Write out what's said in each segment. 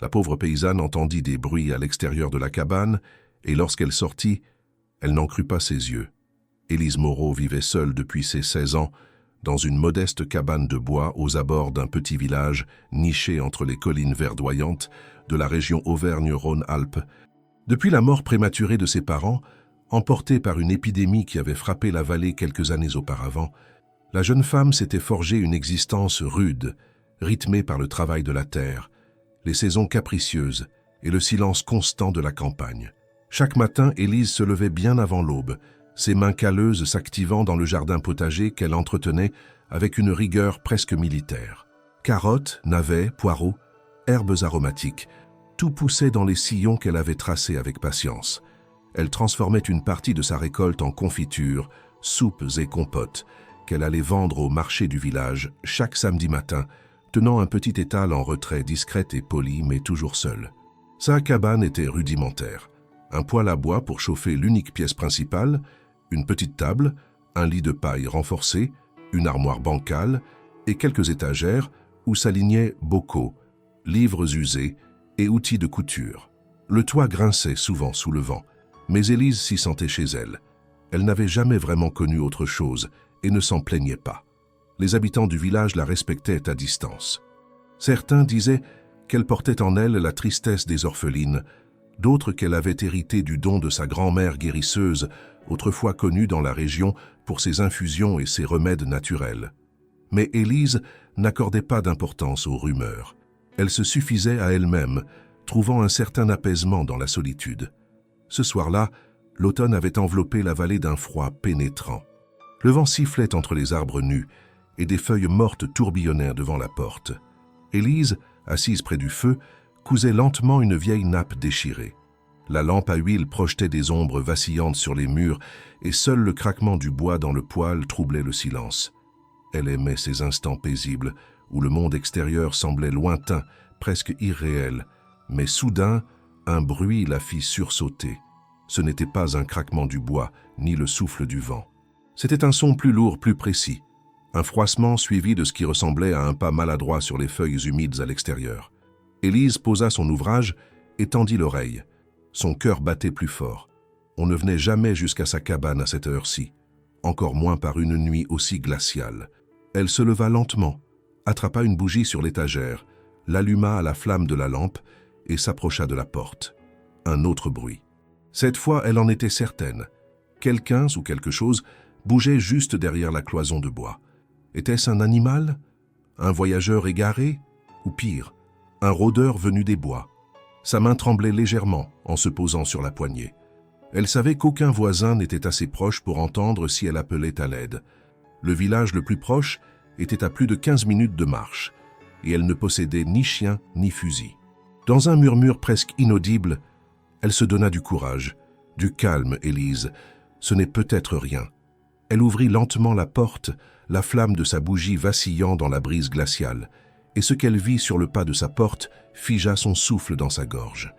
La pauvre paysanne entendit des bruits à l'extérieur de la cabane, et lorsqu'elle sortit, elle n'en crut pas ses yeux. Élise Moreau vivait seule depuis ses 16 ans, dans une modeste cabane de bois aux abords d'un petit village niché entre les collines verdoyantes de la région Auvergne-Rhône-Alpes. Depuis la mort prématurée de ses parents, emportée par une épidémie qui avait frappé la vallée quelques années auparavant, la jeune femme s'était forgée une existence rude, rythmée par le travail de la terre, les saisons capricieuses et le silence constant de la campagne. Chaque matin, Élise se levait bien avant l'aube, ses mains calleuses s'activant dans le jardin potager qu'elle entretenait avec une rigueur presque militaire. Carottes, navets, poireaux, herbes aromatiques, tout poussait dans les sillons qu'elle avait tracés avec patience. Elle transformait une partie de sa récolte en confitures, soupes et compotes, qu'elle allait vendre au marché du village chaque samedi matin, tenant un petit étal en retrait discrète et poli, mais toujours seule. Sa cabane était rudimentaire. Un poêle à bois pour chauffer l'unique pièce principale, une petite table, un lit de paille renforcé, une armoire bancale et quelques étagères où s'alignaient bocaux, livres usés et outils de couture. Le toit grinçait souvent sous le vent, mais Élise s'y sentait chez elle. Elle n'avait jamais vraiment connu autre chose et ne s'en plaignait pas. Les habitants du village la respectaient à distance. Certains disaient qu'elle portait en elle la tristesse des orphelines, d'autres qu'elle avait hérité du don de sa grand-mère guérisseuse, autrefois connue dans la région pour ses infusions et ses remèdes naturels. Mais Élise n'accordait pas d'importance aux rumeurs. Elle se suffisait à elle-même, trouvant un certain apaisement dans la solitude. Ce soir-là, l'automne avait enveloppé la vallée d'un froid pénétrant. Le vent sifflait entre les arbres nus et des feuilles mortes tourbillonnèrent devant la porte. Élise, assise près du feu, cousait lentement une vieille nappe déchirée. La lampe à huile projetait des ombres vacillantes sur les murs et seul le craquement du bois dans le poêle troublait le silence. Elle aimait ces instants paisibles où le monde extérieur semblait lointain, presque irréel, mais soudain, un bruit la fit sursauter. Ce n'était pas un craquement du bois, ni le souffle du vent. C'était un son plus lourd, plus précis, un froissement suivi de ce qui ressemblait à un pas maladroit sur les feuilles humides à l'extérieur. Élise posa son ouvrage et tendit l'oreille. Son cœur battait plus fort. On ne venait jamais jusqu'à sa cabane à cette heure-ci, encore moins par une nuit aussi glaciale. Elle se leva lentement, attrapa une bougie sur l'étagère, l'alluma à la flamme de la lampe et s'approcha de la porte. Un autre bruit. Cette fois, elle en était certaine. Quelqu'un ou quelque chose bougeait juste derrière la cloison de bois. Était-ce un animal? Un voyageur égaré? Ou pire, un rôdeur venu des bois? Sa main tremblait légèrement en se posant sur la poignée. Elle savait qu'aucun voisin n'était assez proche pour entendre si elle appelait à l'aide. Le village le plus proche était à plus de 15 minutes de marche, et elle ne possédait ni chien ni fusil. Dans un murmure presque inaudible, elle se donna du courage, du calme, Élise. Ce n'est peut-être rien. Elle ouvrit lentement la porte, la flamme de sa bougie vacillant dans la brise glaciale, et ce qu'elle vit sur le pas de sa porte figea son souffle dans sa gorge.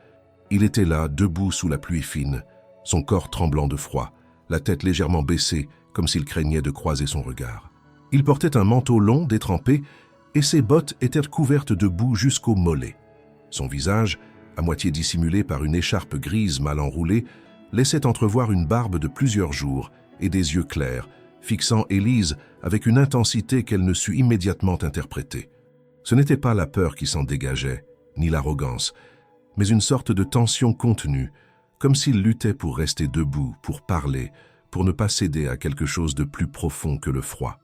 Il était là, debout sous la pluie fine, son corps tremblant de froid, la tête légèrement baissée, comme s'il craignait de croiser son regard. Il portait un manteau long, détrempé, et ses bottes étaient couvertes de boue jusqu'aux mollets. Son visage, à moitié dissimulé par une écharpe grise mal enroulée, laissait entrevoir une barbe de plusieurs jours et des yeux clairs, fixant Élise avec une intensité qu'elle ne sut immédiatement interpréter. Ce n'était pas la peur qui s'en dégageait, ni l'arrogance, mais une sorte de tension contenue, comme s'il luttait pour rester debout, pour parler, pour ne pas céder à quelque chose de plus profond que le froid.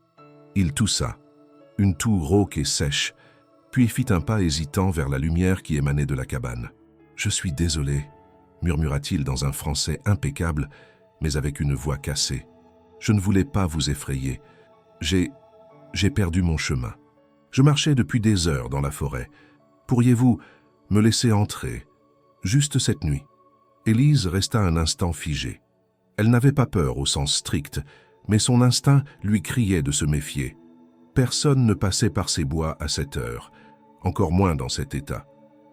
Il toussa, une toux rauque et sèche, puis fit un pas hésitant vers la lumière qui émanait de la cabane. « Je suis désolé », murmura-t-il dans un français impeccable, mais avec une voix cassée. « Je ne voulais pas vous effrayer. J'ai perdu mon chemin. Je marchais depuis des heures dans la forêt. Pourriez-vous me laisser entrer, juste cette nuit ?» Élise resta un instant figée. Elle n'avait pas peur au sens strict, mais son instinct lui criait de se méfier. Personne ne passait par ces bois à cette heure, encore moins dans cet état.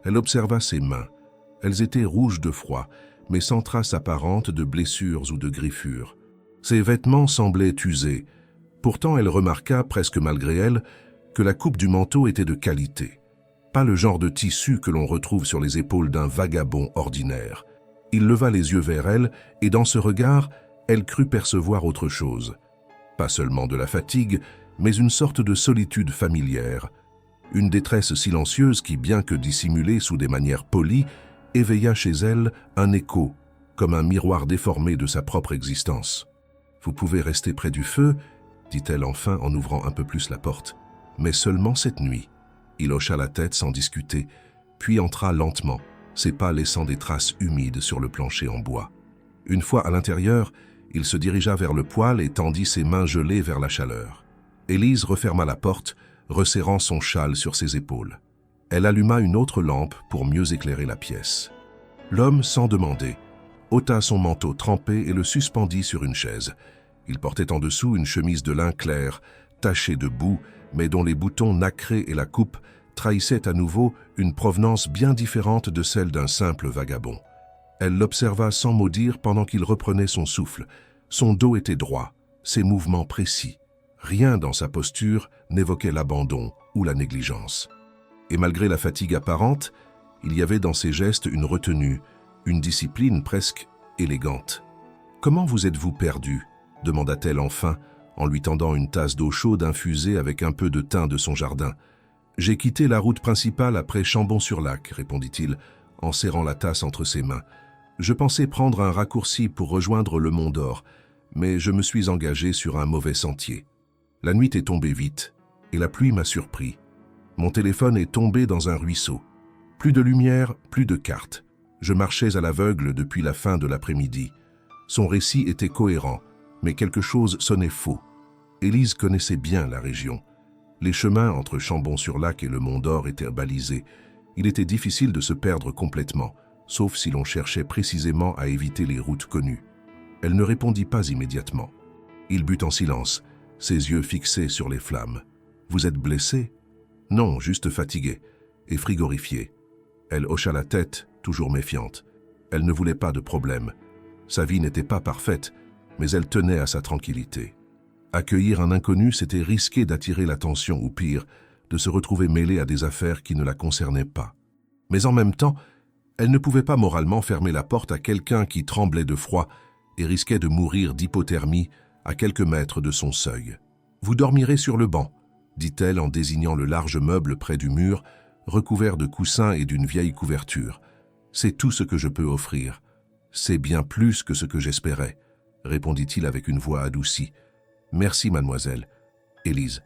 Elle observa ses mains. Elles étaient rouges de froid, mais sans trace apparente de blessures ou de griffures. Ses vêtements semblaient usés. Pourtant, elle remarqua, presque malgré elle, que la coupe du manteau était de qualité. pas le genre de tissu que l'on retrouve sur les épaules d'un vagabond ordinaire. Il leva les yeux vers elle, et dans ce regard, elle crut percevoir autre chose. Pas seulement de la fatigue, mais une sorte de solitude familière. Une détresse silencieuse qui, bien que dissimulée sous des manières polies, éveilla chez elle un écho, comme un miroir déformé de sa propre existence. « Vous pouvez rester près du feu » dit-elle enfin en ouvrant un peu plus la porte. « Mais seulement cette nuit. » Il hocha la tête sans discuter, puis entra lentement, ses pas laissant des traces humides sur le plancher en bois. Une fois à l'intérieur, il se dirigea vers le poêle et tendit ses mains gelées vers la chaleur. Élise referma la porte, resserrant son châle sur ses épaules. Elle alluma une autre lampe pour mieux éclairer la pièce. L'homme, sans demander, ôta son manteau trempé et le suspendit sur une chaise. Il portait en dessous une chemise de lin clair, tachée de boue, mais dont les boutons nacrés et la coupe trahissaient à nouveau une provenance bien différente de celle d'un simple vagabond. Elle l'observa sans mot dire pendant qu'il reprenait son souffle. Son dos était droit, ses mouvements précis. Rien dans sa posture n'évoquait l'abandon ou la négligence. Et malgré la fatigue apparente, il y avait dans ses gestes une retenue, une discipline presque élégante. « Comment vous êtes-vous perdu ?» demanda-t-elle enfin, en lui tendant une tasse d'eau chaude infusée avec un peu de thym de son jardin. « J'ai quitté la route principale après Chambon-sur-Lac, répondit-il, en serrant la tasse entre ses mains. Je pensais prendre un raccourci pour rejoindre le Mont d'Or, mais je me suis engagé sur un mauvais sentier. La nuit est tombée vite, et la pluie m'a surpris. Mon téléphone est tombé dans un ruisseau. Plus de lumière, plus de cartes. Je marchais à l'aveugle depuis la fin de l'après-midi. Son récit était cohérent, mais quelque chose sonnait faux. Élise connaissait bien la région. Les chemins entre Chambon-sur-Lac et le Mont d'Or étaient balisés. Il était difficile de se perdre complètement, sauf si l'on cherchait précisément à éviter les routes connues. Elle ne répondit pas immédiatement. Il but en silence, ses yeux fixés sur les flammes. « Vous êtes blessé ?»« Non, juste fatigué et frigorifié. » Elle hocha la tête, toujours méfiante. Elle ne voulait pas de problème. Sa vie n'était pas parfaite, mais elle tenait à sa tranquillité. Accueillir un inconnu, c'était risquer d'attirer l'attention ou pire, de se retrouver mêlée à des affaires qui ne la concernaient pas. Mais en même temps, elle ne pouvait pas moralement fermer la porte à quelqu'un qui tremblait de froid et risquait de mourir d'hypothermie à quelques mètres de son seuil. « Vous dormirez sur le banc », dit-elle en désignant le large meuble près du mur, recouvert de coussins et d'une vieille couverture. « C'est tout ce que je peux offrir. C'est bien plus que ce que j'espérais, » répondit-il avec une voix adoucie. « Merci, mademoiselle. Élise.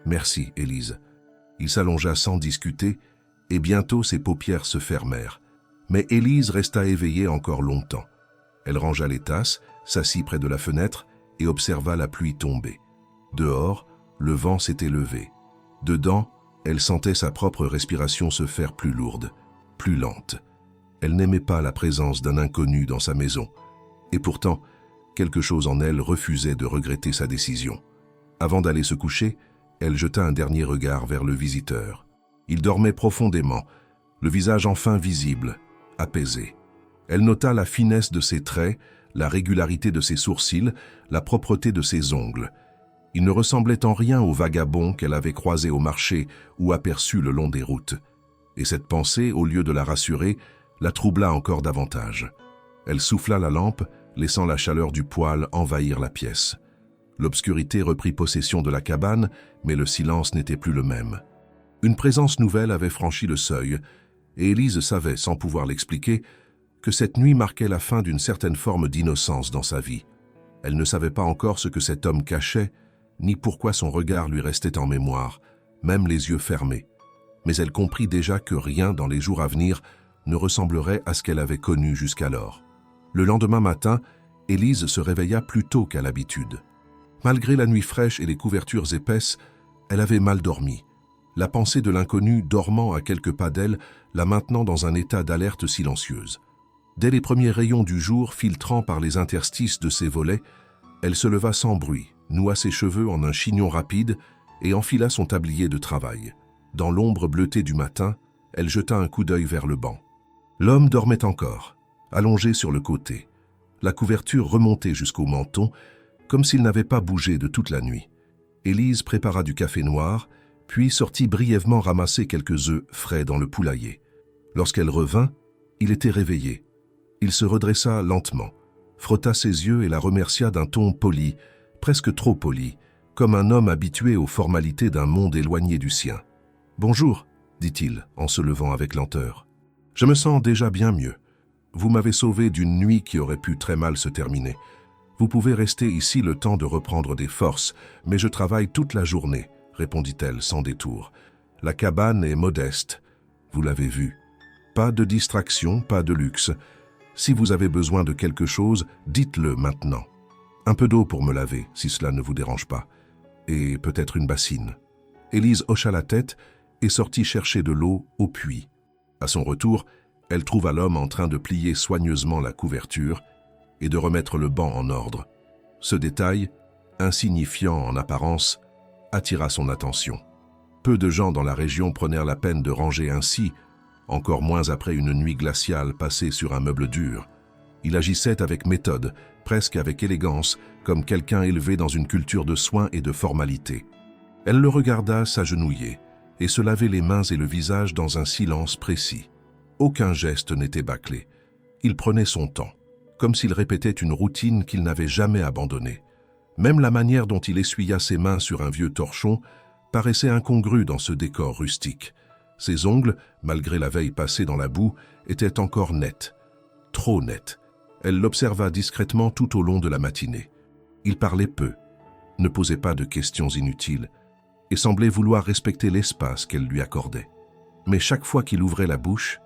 Merci, Élise. » Il s'allongea sans discuter, et bientôt ses paupières se fermèrent. Mais Élise resta éveillée encore longtemps. Elle rangea les tasses, s'assit près de la fenêtre et observa la pluie tomber. Dehors, le vent s'était levé. Dedans, elle sentait sa propre respiration se faire plus lourde, plus lente. Elle n'aimait pas la présence d'un inconnu dans sa maison. Et pourtant, quelque chose en elle refusait de regretter sa décision. Avant d'aller se coucher, elle jeta un dernier regard vers le visiteur. Il dormait profondément, le visage enfin visible, apaisé. Elle nota la finesse de ses traits, la régularité de ses sourcils, la propreté de ses ongles. Il ne ressemblait en rien au vagabond qu'elle avait croisé au marché ou aperçu le long des routes. Et cette pensée, au lieu de la rassurer, la troubla encore davantage. Elle souffla la lampe, laissant la chaleur du poêle envahir la pièce. L'obscurité reprit possession de la cabane, mais le silence n'était plus le même. Une présence nouvelle avait franchi le seuil, et Élise savait, sans pouvoir l'expliquer, que cette nuit marquait la fin d'une certaine forme d'innocence dans sa vie. Elle ne savait pas encore ce que cet homme cachait, ni pourquoi son regard lui restait en mémoire, même les yeux fermés. Mais elle comprit déjà que rien dans les jours à venir ne ressemblerait à ce qu'elle avait connu jusqu'alors. Le lendemain matin, Élise se réveilla plus tôt qu'à l'habitude. Malgré la nuit fraîche et les couvertures épaisses, elle avait mal dormi. La pensée de l'inconnu dormant à quelques pas d'elle la maintenant dans un état d'alerte silencieuse. Dès les premiers rayons du jour filtrant par les interstices de ses volets, elle se leva sans bruit, noua ses cheveux en un chignon rapide et enfila son tablier de travail. Dans l'ombre bleutée du matin, elle jeta un coup d'œil vers le banc. L'homme dormait encore, allongé sur le côté, la couverture remontée jusqu'au menton, comme s'il n'avait pas bougé de toute la nuit. Élise prépara du café noir, puis sortit brièvement ramasser quelques œufs frais dans le poulailler. Lorsqu'elle revint, il était réveillé. Il se redressa lentement, frotta ses yeux et la remercia d'un ton poli, presque trop poli, comme un homme habitué aux formalités d'un monde éloigné du sien. « Bonjour », dit-il en se levant avec lenteur. « Je me sens déjà bien mieux. Vous m'avez sauvé d'une nuit qui aurait pu très mal se terminer. Vous pouvez rester ici le temps de reprendre des forces, mais je travaille toute la journée, » répondit-elle sans détour. « La cabane est modeste, vous l'avez vu. Pas de distraction, pas de luxe. Si vous avez besoin de quelque chose, dites-le maintenant. Un peu d'eau pour me laver, si cela ne vous dérange pas. Et peut-être une bassine. » Élise hocha la tête et sortit chercher de l'eau au puits. À son retour, elle trouva l'homme en train de plier soigneusement la couverture et de remettre le banc en ordre. Ce détail, insignifiant en apparence, attira son attention. Peu de gens dans la région prenèrent la peine de ranger ainsi, encore moins après une nuit glaciale passée sur un meuble dur. Il agissait avec méthode, presque avec élégance, comme quelqu'un élevé dans une culture de soins et de formalité. Elle le regarda s'agenouiller et se laver les mains et le visage dans un silence précis. Aucun geste n'était bâclé. Il prenait son temps, comme s'il répétait une routine qu'il n'avait jamais abandonnée. Même la manière dont il essuya ses mains sur un vieux torchon paraissait incongrue dans ce décor rustique. Ses ongles, malgré la veille passée dans la boue, étaient encore nets. Trop nets. Elle l'observa discrètement tout au long de la matinée. Il parlait peu, ne posait pas de questions inutiles et semblait vouloir respecter l'espace qu'elle lui accordait. Mais chaque fois qu'il ouvrait la bouche,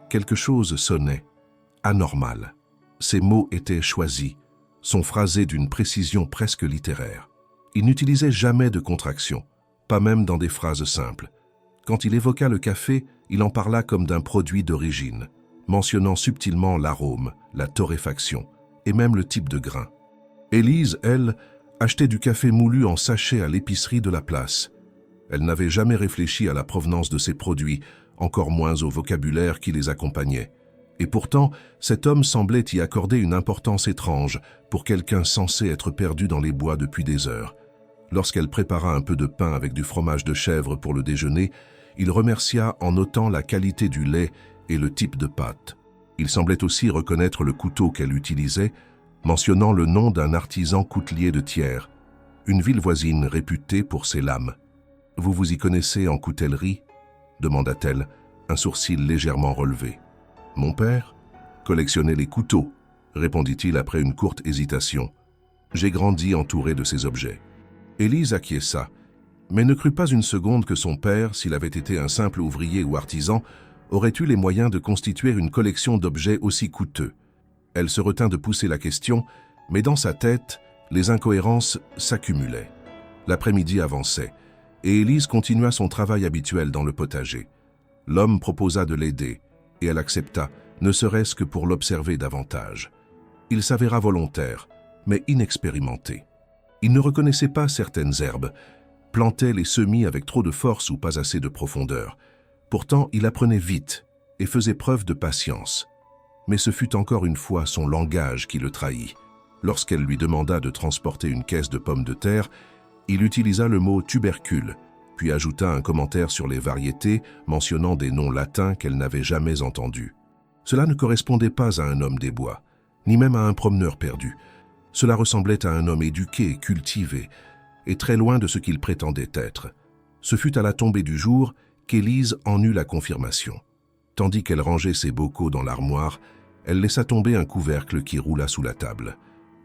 quelque chose sonnait, anormal. Ses mots étaient choisis, sont phrasés d'une précision presque littéraire. Il n'utilisait jamais de contractions, pas même dans des phrases simples. Quand il évoqua le café, il en parla comme d'un produit d'origine, mentionnant subtilement l'arôme, la torréfaction et même le type de grain. Élise, elle, achetait du café moulu en sachet à l'épicerie de la place. Elle n'avait jamais réfléchi à la provenance de ces produits, encore moins au vocabulaire qui les accompagnait. Et pourtant, cet homme semblait y accorder une importance étrange pour quelqu'un censé être perdu dans les bois depuis des heures. Lorsqu'elle prépara un peu de pain avec du fromage de chèvre pour le déjeuner, il remercia en notant la qualité du lait et le type de pâte. Il semblait aussi reconnaître le couteau qu'elle utilisait, mentionnant le nom d'un artisan coutelier de Thiers, une ville voisine réputée pour ses lames. « Vous vous y connaissez en coutellerie ?» demanda-t-elle, un sourcil légèrement relevé. « Mon père collectionnait les couteaux », répondit-il après une courte hésitation. « J'ai grandi entouré de ces objets. » Élise acquiesça, mais ne crut pas une seconde que son père, s'il avait été un simple ouvrier ou artisan, aurait eu les moyens de constituer une collection d'objets aussi coûteux. Elle se retint de pousser la question, mais dans sa tête, les incohérences s'accumulaient. L'après-midi avançait, et Élise continua son travail habituel dans le potager. L'homme proposa de l'aider, et elle accepta, ne serait-ce que pour l'observer davantage. Il s'avéra volontaire, mais inexpérimenté. Il ne reconnaissait pas certaines herbes, plantait les semis avec trop de force ou pas assez de profondeur. Pourtant, il apprenait vite et faisait preuve de patience. Mais ce fut encore une fois son langage qui le trahit. Lorsqu'elle lui demanda de transporter une caisse de pommes de terre, il utilisa le mot tubercule, puis ajouta un commentaire sur les variétés mentionnant des noms latins qu'elle n'avait jamais entendus. Cela ne correspondait pas à un homme des bois, ni même à un promeneur perdu. Cela ressemblait à un homme éduqué, cultivé, et très loin de ce qu'il prétendait être. Ce fut à la tombée du jour qu'Élise en eut la confirmation. Tandis qu'elle rangeait ses bocaux dans l'armoire, elle laissa tomber un couvercle qui roula sous la table.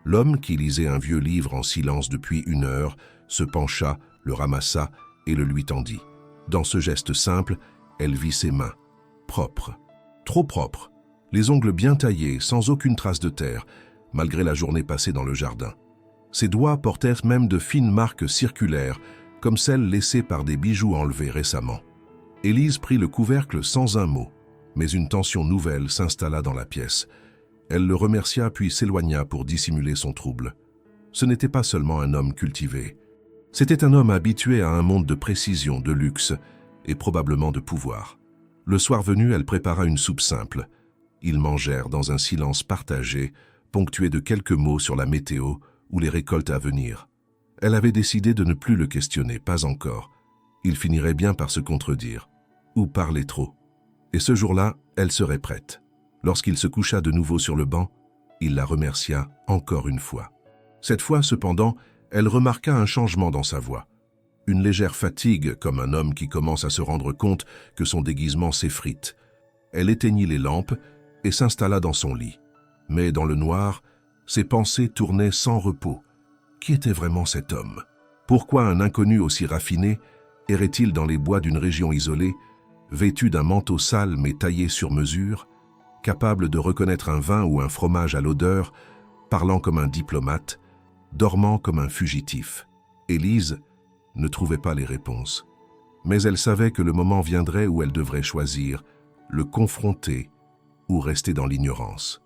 L'homme, qui lisait un vieux livre en silence depuis 1 heure, se pencha, le ramassa et le lui tendit. Dans ce geste simple, elle vit ses mains. Propres. Trop propres. Les ongles bien taillés, sans aucune trace de terre, malgré la journée passée dans le jardin. Ses doigts portèrent même de fines marques circulaires, comme celles laissées par des bijoux enlevés récemment. Élise prit le couvercle sans un mot, mais une tension nouvelle s'installa dans la pièce. Elle le remercia puis s'éloigna pour dissimuler son trouble. Ce n'était pas seulement un homme cultivé. C'était un homme habitué à un monde de précision, de luxe et probablement de pouvoir. Le soir venu, elle prépara une soupe simple. Ils mangèrent dans un silence partagé, ponctué de quelques mots sur la météo ou les récoltes à venir. Elle avait décidé de ne plus le questionner, pas encore. Il finirait bien par se contredire, ou parler trop. Et ce jour-là, elle serait prête. Lorsqu'il se coucha de nouveau sur le banc, il la remercia encore une fois. Cette fois, cependant, elle remarqua un changement dans sa voix. Une légère fatigue, comme un homme qui commence à se rendre compte que son déguisement s'effrite. Elle éteignit les lampes et s'installa dans son lit. Mais dans le noir, ses pensées tournaient sans repos. Qui était vraiment cet homme? Pourquoi un inconnu aussi raffiné errait-il dans les bois d'une région isolée, vêtu d'un manteau sale mais taillé sur mesure, capable de reconnaître un vin ou un fromage à l'odeur, parlant comme un diplomate, dormant comme un fugitif? Élise ne trouvait pas les réponses. Mais elle savait que le moment viendrait où elle devrait choisir, le confronter ou rester dans l'ignorance.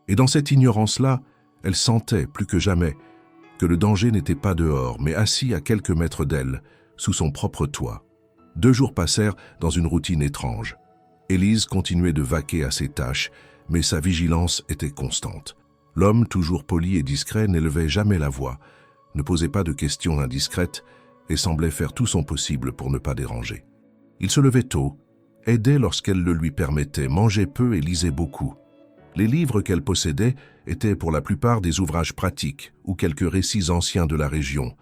Et dans cette ignorance-là, elle sentait plus que jamais que le danger n'était pas dehors, mais assis à quelques mètres d'elle, sous son propre toit. 2 jours passèrent dans une routine étrange. Élise continuait de vaquer à ses tâches, mais sa vigilance était constante. L'homme, toujours poli et discret, n'élevait jamais la voix, ne posait pas de questions indiscrètes et semblait faire tout son possible pour ne pas déranger. Il se levait tôt, aidait lorsqu'elle le lui permettait, mangeait peu et lisait beaucoup. Les livres qu'elle possédait étaient pour la plupart des ouvrages pratiques ou quelques récits anciens de la région,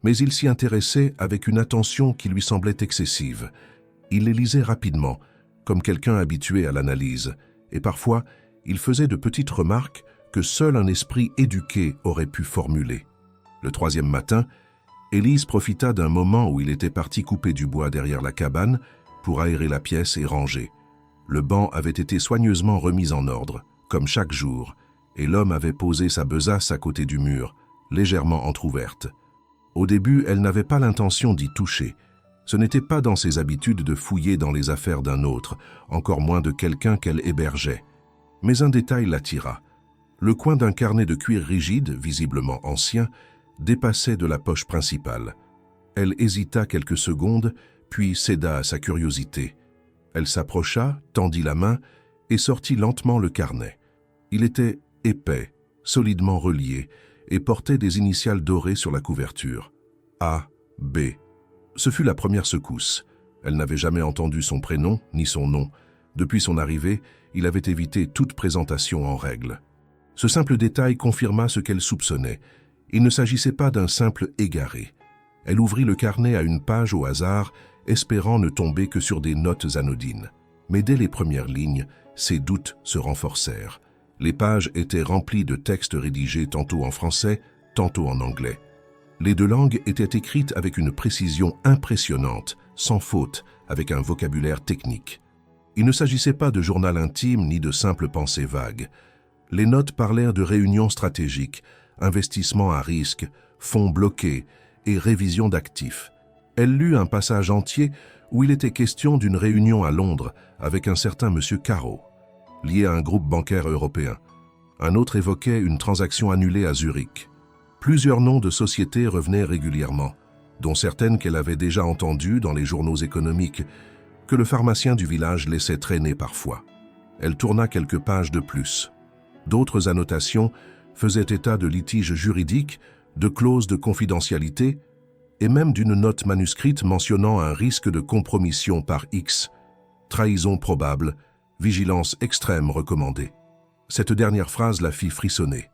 mais il s'y intéressait avec une attention qui lui semblait excessive. Il les lisait rapidement, comme quelqu'un habitué à l'analyse, et parfois il faisait de petites remarques que seul un esprit éduqué aurait pu formuler. Le 3e matin, Élise profita d'un moment où il était parti couper du bois derrière la cabane pour aérer la pièce et ranger. Le banc avait été soigneusement remis en ordre, comme chaque jour, et l'homme avait posé sa besace à côté du mur, légèrement entr'ouverte. Au début, elle n'avait pas l'intention d'y toucher. Ce n'était pas dans ses habitudes de fouiller dans les affaires d'un autre, encore moins de quelqu'un qu'elle hébergeait. Mais un détail l'attira. Le coin d'un carnet de cuir rigide, visiblement ancien, dépassait de la poche principale. Elle hésita quelques secondes, puis céda à sa curiosité. Elle s'approcha, tendit la main et sortit lentement le carnet. Il était épais, solidement relié, et portait des initiales dorées sur la couverture. A, B. Ce fut la première secousse. Elle n'avait jamais entendu son prénom ni son nom. Depuis son arrivée, il avait évité toute présentation en règle. Ce simple détail confirma ce qu'elle soupçonnait. Il ne s'agissait pas d'un simple égaré. Elle ouvrit le carnet à une page au hasard, espérant ne tomber que sur des notes anodines. Mais dès les premières lignes, ses doutes se renforcèrent. Les pages étaient remplies de textes rédigés tantôt en français, tantôt en anglais. Les 2 langues étaient écrites avec une précision impressionnante, sans faute, avec un vocabulaire technique. Il ne s'agissait pas de journal intime ni de simples pensées vagues. Les notes parlèrent de réunions stratégiques, investissements à risque, fonds bloqués et révision d'actifs. Elle lut un passage entier où il était question d'une réunion à Londres avec un certain monsieur Caro, lié à un groupe bancaire européen. Un autre évoquait une transaction annulée à Zurich. Plusieurs noms de sociétés revenaient régulièrement, dont certaines qu'elle avait déjà entendues dans les journaux économiques, que le pharmacien du village laissait traîner parfois. Elle tourna quelques pages de plus. D'autres annotations faisaient état de litiges juridiques, de clauses de confidentialité et même d'une note manuscrite mentionnant un risque de compromission par X, trahison probable, vigilance extrême recommandée. Cette dernière phrase la fit frissonner.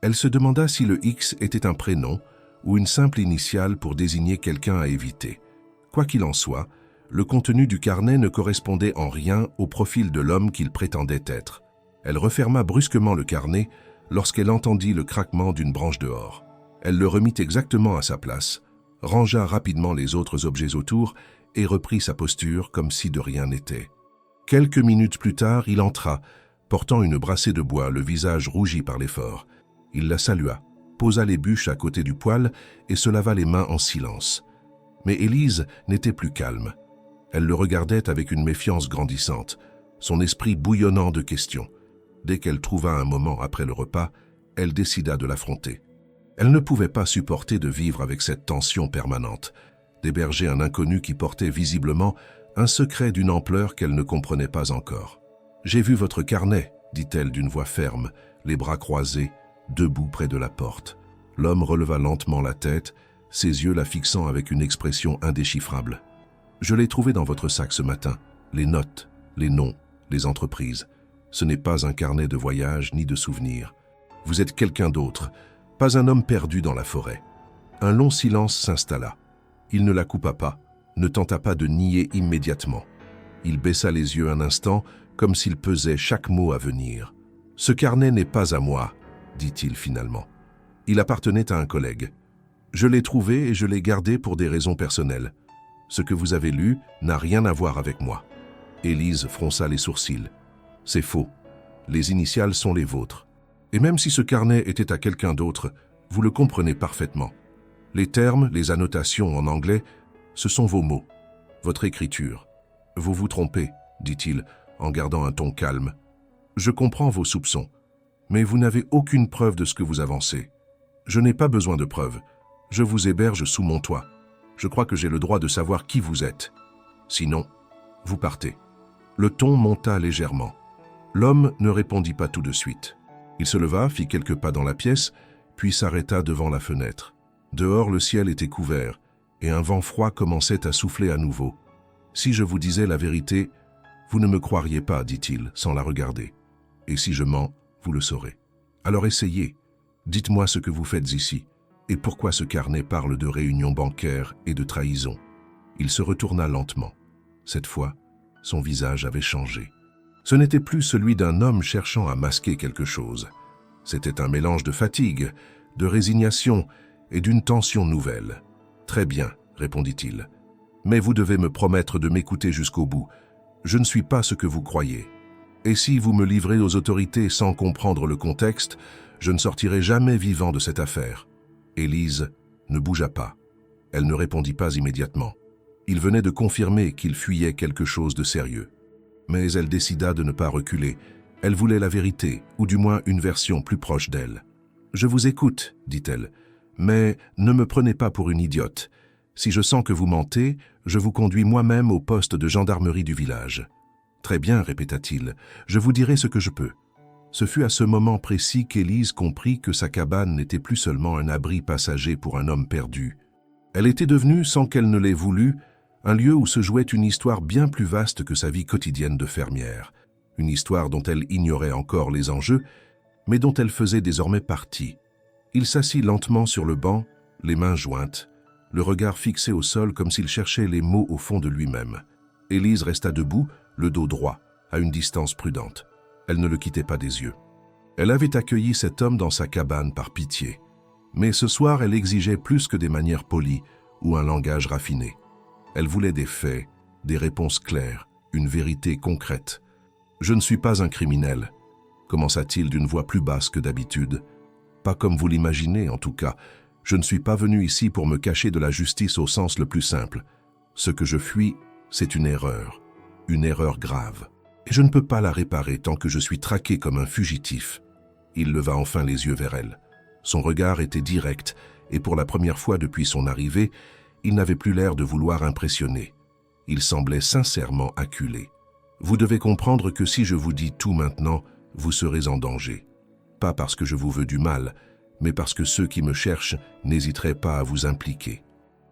Elle se demanda si le X était un prénom ou une simple initiale pour désigner quelqu'un à éviter. Quoi qu'il en soit, le contenu du carnet ne correspondait en rien au profil de l'homme qu'il prétendait être. Elle referma brusquement le carnet lorsqu'elle entendit le craquement d'une branche dehors. Elle le remit exactement à sa place, rangea rapidement les autres objets autour et reprit sa posture comme si de rien n'était. Quelques minutes plus tard, il entra, portant une brassée de bois, le visage rougi par l'effort. Il la salua, posa les bûches à côté du poêle et se lava les mains en silence. Mais Élise n'était plus calme. Elle le regardait avec une méfiance grandissante, son esprit bouillonnant de questions. Dès qu'elle trouva un moment après le repas, elle décida de l'affronter. Elle ne pouvait pas supporter de vivre avec cette tension permanente, d'héberger un inconnu qui portait visiblement un secret d'une ampleur qu'elle ne comprenait pas encore. « J'ai vu votre carnet », dit-elle d'une voix ferme, les bras croisés, debout près de la porte. L'homme releva lentement la tête, ses yeux la fixant avec une expression indéchiffrable. Je l'ai trouvé dans votre sac ce matin. Les notes, les noms, les entreprises. Ce n'est pas un carnet de voyage ni de souvenirs. Vous êtes quelqu'un d'autre, pas un homme perdu dans la forêt. » Un long silence s'installa. Il ne la coupa pas, ne tenta pas de nier immédiatement. Il baissa les yeux un instant, comme s'il pesait chaque mot à venir. « Ce carnet n'est pas à moi, » dit-il finalement. Il appartenait à un collègue. Je l'ai trouvé et je l'ai gardé pour des raisons personnelles. Ce que vous avez lu n'a rien à voir avec moi. Élise fronça les sourcils. C'est faux. Les initiales sont les vôtres. Et même si ce carnet était à quelqu'un d'autre, vous le comprenez parfaitement. Les termes, les annotations en anglais, ce sont vos mots, votre écriture. Vous vous trompez, dit-il, en gardant un ton calme. Je comprends vos soupçons, mais vous n'avez aucune preuve de ce que vous avancez. Je n'ai pas besoin de preuves. Je vous héberge sous mon toit. Je crois que j'ai le droit de savoir qui vous êtes. Sinon, vous partez. Le ton monta légèrement. L'homme ne répondit pas tout de suite. Il se leva, fit quelques pas dans la pièce, puis s'arrêta devant la fenêtre. Dehors, le ciel était couvert, et un vent froid commençait à souffler à nouveau. « Si je vous disais la vérité, vous ne me croiriez pas, dit-il, sans la regarder. Et si je mens, vous le saurez. Alors essayez. Dites-moi ce que vous faites ici, et pourquoi ce carnet parle de réunions bancaires et de trahison. » Il se retourna lentement. Cette fois, son visage avait changé. Ce n'était plus celui d'un homme cherchant à masquer quelque chose. C'était un mélange de fatigue, de résignation et d'une tension nouvelle. « Très bien, » répondit-il. « Mais vous devez me promettre de m'écouter jusqu'au bout. Je ne suis pas ce que vous croyez. Et si vous me livrez aux autorités sans comprendre le contexte, je ne sortirai jamais vivant de cette affaire. » Élise ne bougea pas. Elle ne répondit pas immédiatement. Il venait de confirmer qu'il fuyait quelque chose de sérieux. Mais elle décida de ne pas reculer. Elle voulait la vérité, ou du moins une version plus proche d'elle. « Je vous écoute, » dit-elle, « mais ne me prenez pas pour une idiote. Si je sens que vous mentez, je vous conduis moi-même au poste de gendarmerie du village. »« Très bien, » répéta-t-il, « je vous dirai ce que je peux. » Ce fut à ce moment précis qu'Élise comprit que sa cabane n'était plus seulement un abri passager pour un homme perdu. Elle était devenue, sans qu'elle ne l'ait voulu, un lieu où se jouait une histoire bien plus vaste que sa vie quotidienne de fermière, une histoire dont elle ignorait encore les enjeux, mais dont elle faisait désormais partie. Il s'assit lentement sur le banc, les mains jointes, le regard fixé au sol comme s'il cherchait les mots au fond de lui-même. Élise resta debout, le dos droit, à une distance prudente. Elle ne le quittait pas des yeux. Elle avait accueilli cet homme dans sa cabane par pitié. Mais ce soir, elle exigeait plus que des manières polies ou un langage raffiné. Elle voulait des faits, des réponses claires, une vérité concrète. « Je ne suis pas un criminel », commença-t-il d'une voix plus basse que d'habitude. « Pas comme vous l'imaginez, en tout cas. Je ne suis pas venu ici pour me cacher de la justice au sens le plus simple. Ce que je fuis, c'est une erreur grave. Et je ne peux pas la réparer tant que je suis traqué comme un fugitif. » Il leva enfin les yeux vers elle. Son regard était direct, et pour la première fois depuis son arrivée, il n'avait plus l'air de vouloir impressionner. Il semblait sincèrement acculé. « Vous devez comprendre que si je vous dis tout maintenant, vous serez en danger. Pas parce que je vous veux du mal, mais parce que ceux qui me cherchent n'hésiteraient pas à vous impliquer.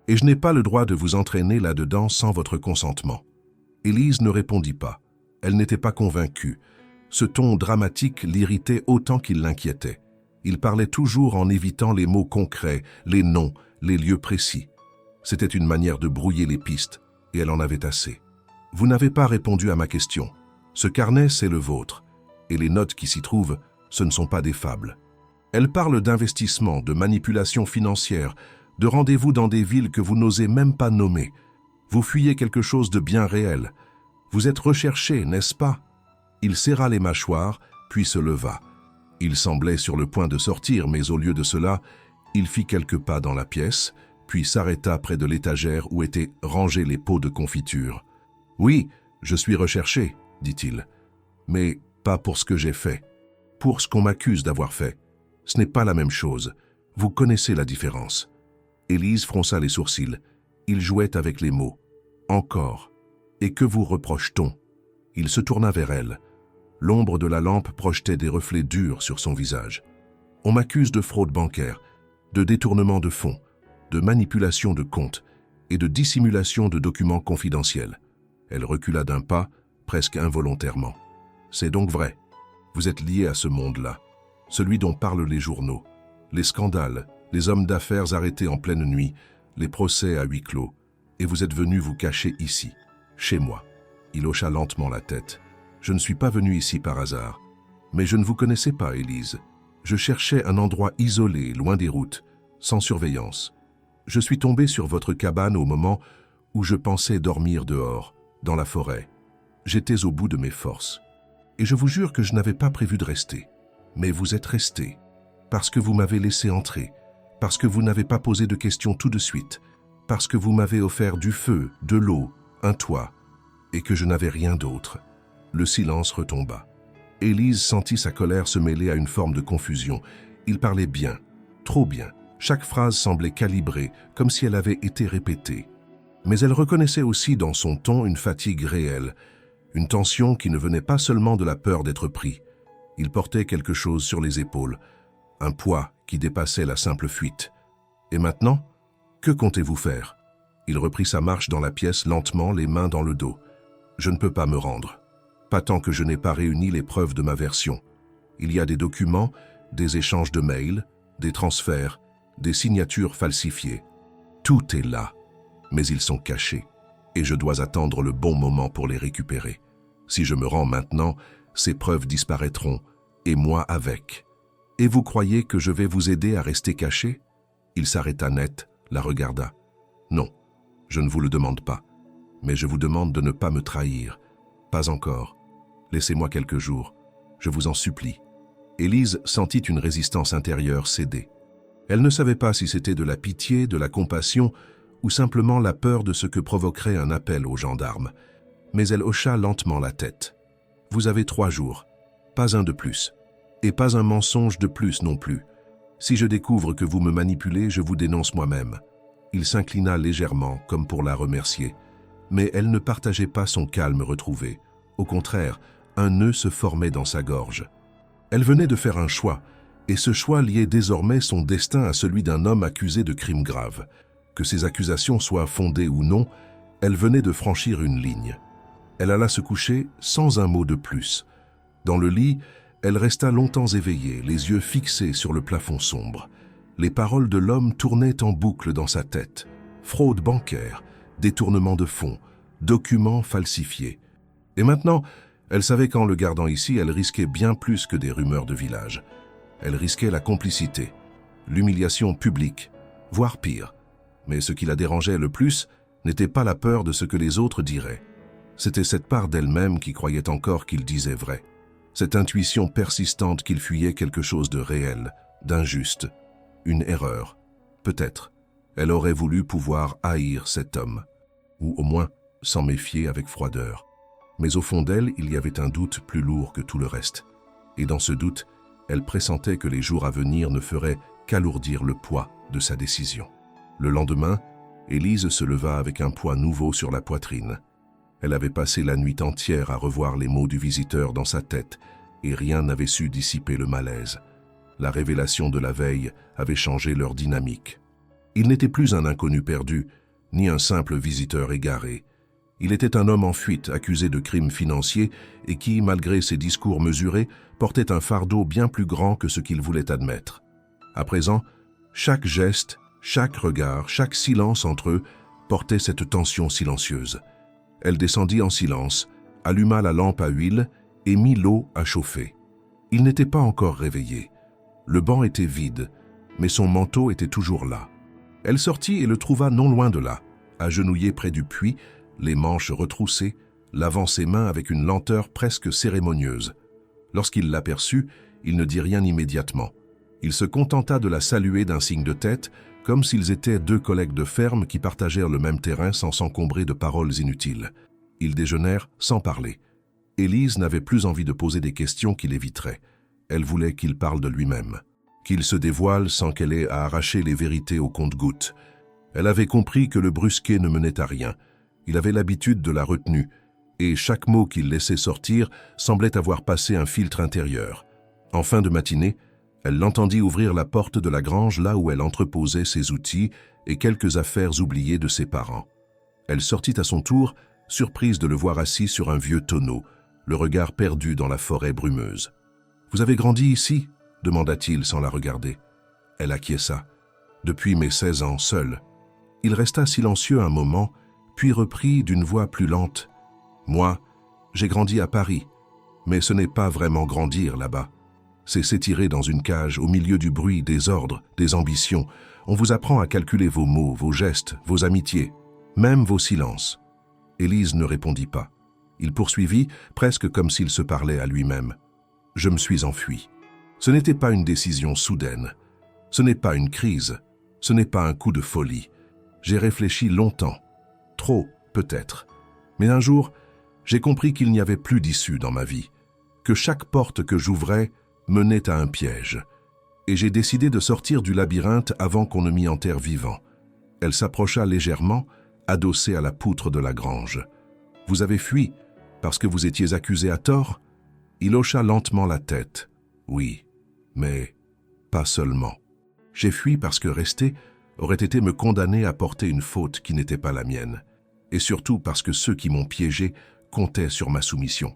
Et je n'ai pas le droit de vous entraîner là-dedans sans votre consentement. » Élise ne répondit pas. Elle n'était pas convaincue. Ce ton dramatique l'irritait autant qu'il l'inquiétait. Il parlait toujours en évitant les mots concrets, les noms, les lieux précis. C'était une manière de brouiller les pistes, et elle en avait assez. « Vous n'avez pas répondu à ma question. Ce carnet, c'est le vôtre, et les notes qui s'y trouvent, ce ne sont pas des fables. Elle parle d'investissement, de manipulation financière, de rendez-vous dans des villes que vous n'osez même pas nommer. Vous fuyez quelque chose de bien réel. Vous êtes recherché, n'est-ce pas ?» Il serra les mâchoires, puis se leva. Il semblait sur le point de sortir, mais au lieu de cela, il fit quelques pas dans la pièce, puis s'arrêta près de l'étagère où étaient rangés les pots de confiture. « Oui, je suis recherché, » dit-il, « mais pas pour ce que j'ai fait. Pour ce qu'on m'accuse d'avoir fait. Ce n'est pas la même chose. Vous connaissez la différence. » Élise fronça les sourcils. Il jouait avec les mots. « Encore. Et que vous reproche-t-on » Il se tourna vers elle. L'ombre de la lampe projetait des reflets durs sur son visage. « On m'accuse de fraude bancaire, de détournement de fonds, de manipulation de comptes, et de dissimulation de documents confidentiels. Elle recula d'un pas, presque involontairement. C'est donc vrai. Vous êtes lié à ce monde-là, celui dont parlent les journaux. Les scandales, les hommes d'affaires arrêtés en pleine nuit, les procès à huis clos. Et vous êtes venu vous cacher ici, chez moi. Il hocha lentement la tête. Je ne suis pas venu ici par hasard. Mais je ne vous connaissais pas, Élise. Je cherchais un endroit isolé, loin des routes, sans surveillance. Je suis tombé sur votre cabane au moment où je pensais dormir dehors, dans la forêt. J'étais au bout de mes forces. Et je vous jure que je n'avais pas prévu de rester. Mais vous êtes resté. Parce que vous m'avez laissé entrer. Parce que vous n'avez pas posé de questions tout de suite. Parce que vous m'avez offert du feu, de l'eau, un toit. Et que je n'avais rien d'autre. Le silence retomba. Élise sentit sa colère se mêler à une forme de confusion. Il parlait bien, trop bien. Chaque phrase semblait calibrée, comme si elle avait été répétée. Mais elle reconnaissait aussi dans son ton une fatigue réelle, une tension qui ne venait pas seulement de la peur d'être pris. Il portait quelque chose sur les épaules, un poids qui dépassait la simple fuite. Et maintenant, que comptez-vous faire? Il reprit sa marche dans la pièce lentement, les mains dans le dos. Je ne peux pas me rendre. Pas tant que je n'ai pas réuni les preuves de ma version. Il y a des documents, des échanges de mails, des transferts, des signatures falsifiées. Tout est là, mais ils sont cachés, et je dois attendre le bon moment pour les récupérer. Si je me rends maintenant, ces preuves disparaîtront, et moi avec. Et vous croyez que je vais vous aider à rester caché? Il s'arrêta net, la regarda. Non, je ne vous le demande pas, mais je vous demande de ne pas me trahir. Pas encore. Laissez-moi quelques jours, je vous en supplie. Élise sentit une résistance intérieure céder. Elle ne savait pas si c'était de la pitié, de la compassion, ou simplement la peur de ce que provoquerait un appel aux gendarmes. Mais elle hocha lentement la tête. Vous avez 3 jours, pas un de plus, et pas un mensonge de plus non plus. Si je découvre que vous me manipulez, je vous dénonce moi-même. Il s'inclina légèrement, comme pour la remercier. Mais elle ne partageait pas son calme retrouvé. Au contraire, un nœud se formait dans sa gorge. Elle venait de faire un choix, et ce choix liait désormais son destin à celui d'un homme accusé de crimes graves. Que ces accusations soient fondées ou non, elle venait de franchir une ligne. Elle alla se coucher sans un mot de plus. Dans le lit, elle resta longtemps éveillée, les yeux fixés sur le plafond sombre. Les paroles de l'homme tournaient en boucle dans sa tête. Fraude bancaire, détournement de fonds, documents falsifiés. Et maintenant, elle savait qu'en le gardant ici, elle risquait bien plus que des rumeurs de village. Elle risquait la complicité, l'humiliation publique, voire pire. Mais ce qui la dérangeait le plus n'était pas la peur de ce que les autres diraient. C'était cette part d'elle-même qui croyait encore qu'il disait vrai. Cette intuition persistante qu'il fuyait quelque chose de réel, d'injuste, une erreur. Peut-être, elle aurait voulu pouvoir haïr cet homme, ou au moins s'en méfier avec froideur. Mais au fond d'elle, il y avait un doute plus lourd que tout le reste. Et dans ce doute, elle pressentait que les jours à venir ne feraient qu'alourdir le poids de sa décision. Le lendemain, Élise se leva avec un poids nouveau sur la poitrine. Elle avait passé la nuit entière à revoir les mots du visiteur dans sa tête, et rien n'avait su dissiper le malaise. La révélation de la veille avait changé leur dynamique. Il n'était plus un inconnu perdu, ni un simple visiteur égaré. Il était un homme en fuite, accusé de crimes financiers et qui, malgré ses discours mesurés, portait un fardeau bien plus grand que ce qu'il voulait admettre. À présent, chaque geste, chaque regard, chaque silence entre eux portait cette tension silencieuse. Elle descendit en silence, alluma la lampe à huile et mit l'eau à chauffer. Il n'était pas encore réveillé. Le banc était vide, mais son manteau était toujours là. Elle sortit et le trouva non loin de là, agenouillé près du puits, les manches retroussées, lavant ses mains avec une lenteur presque cérémonieuse. Lorsqu'il l'aperçut, il ne dit rien immédiatement. Il se contenta de la saluer d'un signe de tête, comme s'ils étaient 2 collègues de ferme qui partagèrent le même terrain sans s'encombrer de paroles inutiles. Ils déjeunèrent sans parler. Élise n'avait plus envie de poser des questions qui l'éviteraient. Elle voulait qu'il parle de lui-même, qu'il se dévoile sans qu'elle ait à arracher les vérités au compte-gouttes. Elle avait compris que le brusquer ne menait à rien. Il avait l'habitude de la retenue, et chaque mot qu'il laissait sortir semblait avoir passé un filtre intérieur. En fin de matinée, elle l'entendit ouvrir la porte de la grange là où elle entreposait ses outils et quelques affaires oubliées de ses parents. Elle sortit à son tour, surprise de le voir assis sur un vieux tonneau, le regard perdu dans la forêt brumeuse. « Vous avez grandi ici ?» demanda-t-il sans la regarder. Elle acquiesça. « Depuis mes 16 ans, seul. » Il resta silencieux un moment, puis reprit d'une voix plus lente. « Moi, j'ai grandi à Paris, mais ce n'est pas vraiment grandir là-bas. C'est s'étirer dans une cage au milieu du bruit, des ordres, des ambitions. On vous apprend à calculer vos mots, vos gestes, vos amitiés, même vos silences. » Élise ne répondit pas. Il poursuivit, presque comme s'il se parlait à lui-même. « Je me suis enfui. Ce n'était pas une décision soudaine. Ce n'est pas une crise. Ce n'est pas un coup de folie. J'ai réfléchi longtemps. Trop, peut-être. Mais un jour, j'ai compris qu'il n'y avait plus d'issue dans ma vie, que chaque porte que j'ouvrais menait à un piège. Et j'ai décidé de sortir du labyrinthe avant qu'on ne m'y enterre vivant. » Elle s'approcha légèrement, adossée à la poutre de la grange. « Vous avez fui parce que vous étiez accusé à tort ?» Il hocha lentement la tête. « Oui, mais pas seulement. J'ai fui parce que rester aurait été me condamner à porter une faute qui n'était pas la mienne. Et surtout parce que ceux qui m'ont piégé comptaient sur ma soumission.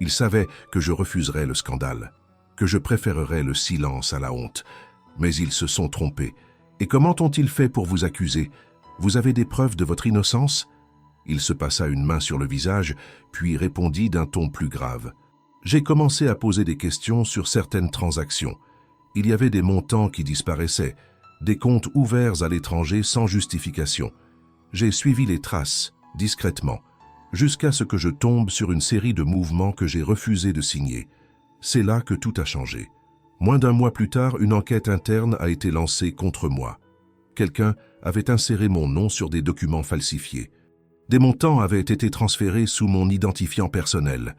Ils savaient que je refuserais le scandale, que je préférerais le silence à la honte. Mais ils se sont trompés. Et comment ont-ils fait pour vous accuser? Vous avez des preuves de votre innocence ?» Il se passa une main sur le visage, puis répondit d'un ton plus grave. « J'ai commencé à poser des questions sur certaines transactions. Il y avait des montants qui disparaissaient, des comptes ouverts à l'étranger sans justification. J'ai suivi les traces, discrètement, jusqu'à ce que je tombe sur une série de mouvements que j'ai refusé de signer. C'est là que tout a changé. Moins d'un mois plus tard, une enquête interne a été lancée contre moi. Quelqu'un avait inséré mon nom sur des documents falsifiés. Des montants avaient été transférés sous mon identifiant personnel.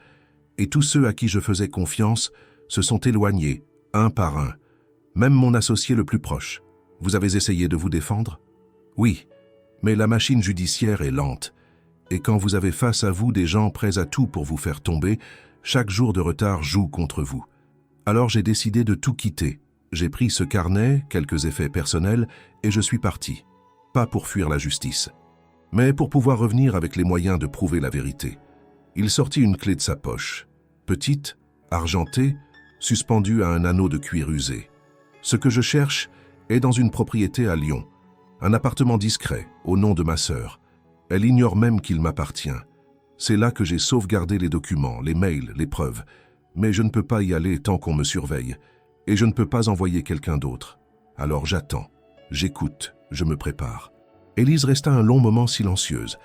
Et tous ceux à qui je faisais confiance se sont éloignés, un par un. Même mon associé le plus proche. Vous avez essayé de vous défendre? Oui, mais la machine judiciaire est lente. Et quand vous avez face à vous des gens prêts à tout pour vous faire tomber, chaque jour de retard joue contre vous. Alors j'ai décidé de tout quitter. J'ai pris ce carnet, quelques effets personnels, et je suis parti. Pas pour fuir la justice, mais pour pouvoir revenir avec les moyens de prouver la vérité. Il sortit une clé de sa poche, petite, argentée, suspendue à un anneau de cuir usé. Ce que je cherche est dans une propriété à Lyon, un appartement discret, au nom de ma sœur. Elle ignore même qu'il m'appartient. C'est là que j'ai sauvegardé les documents, les mails, les preuves. Mais je ne peux pas y aller tant qu'on me surveille, et je ne peux pas envoyer quelqu'un d'autre. Alors j'attends, j'écoute, je me prépare. Élise resta un long moment silencieuse.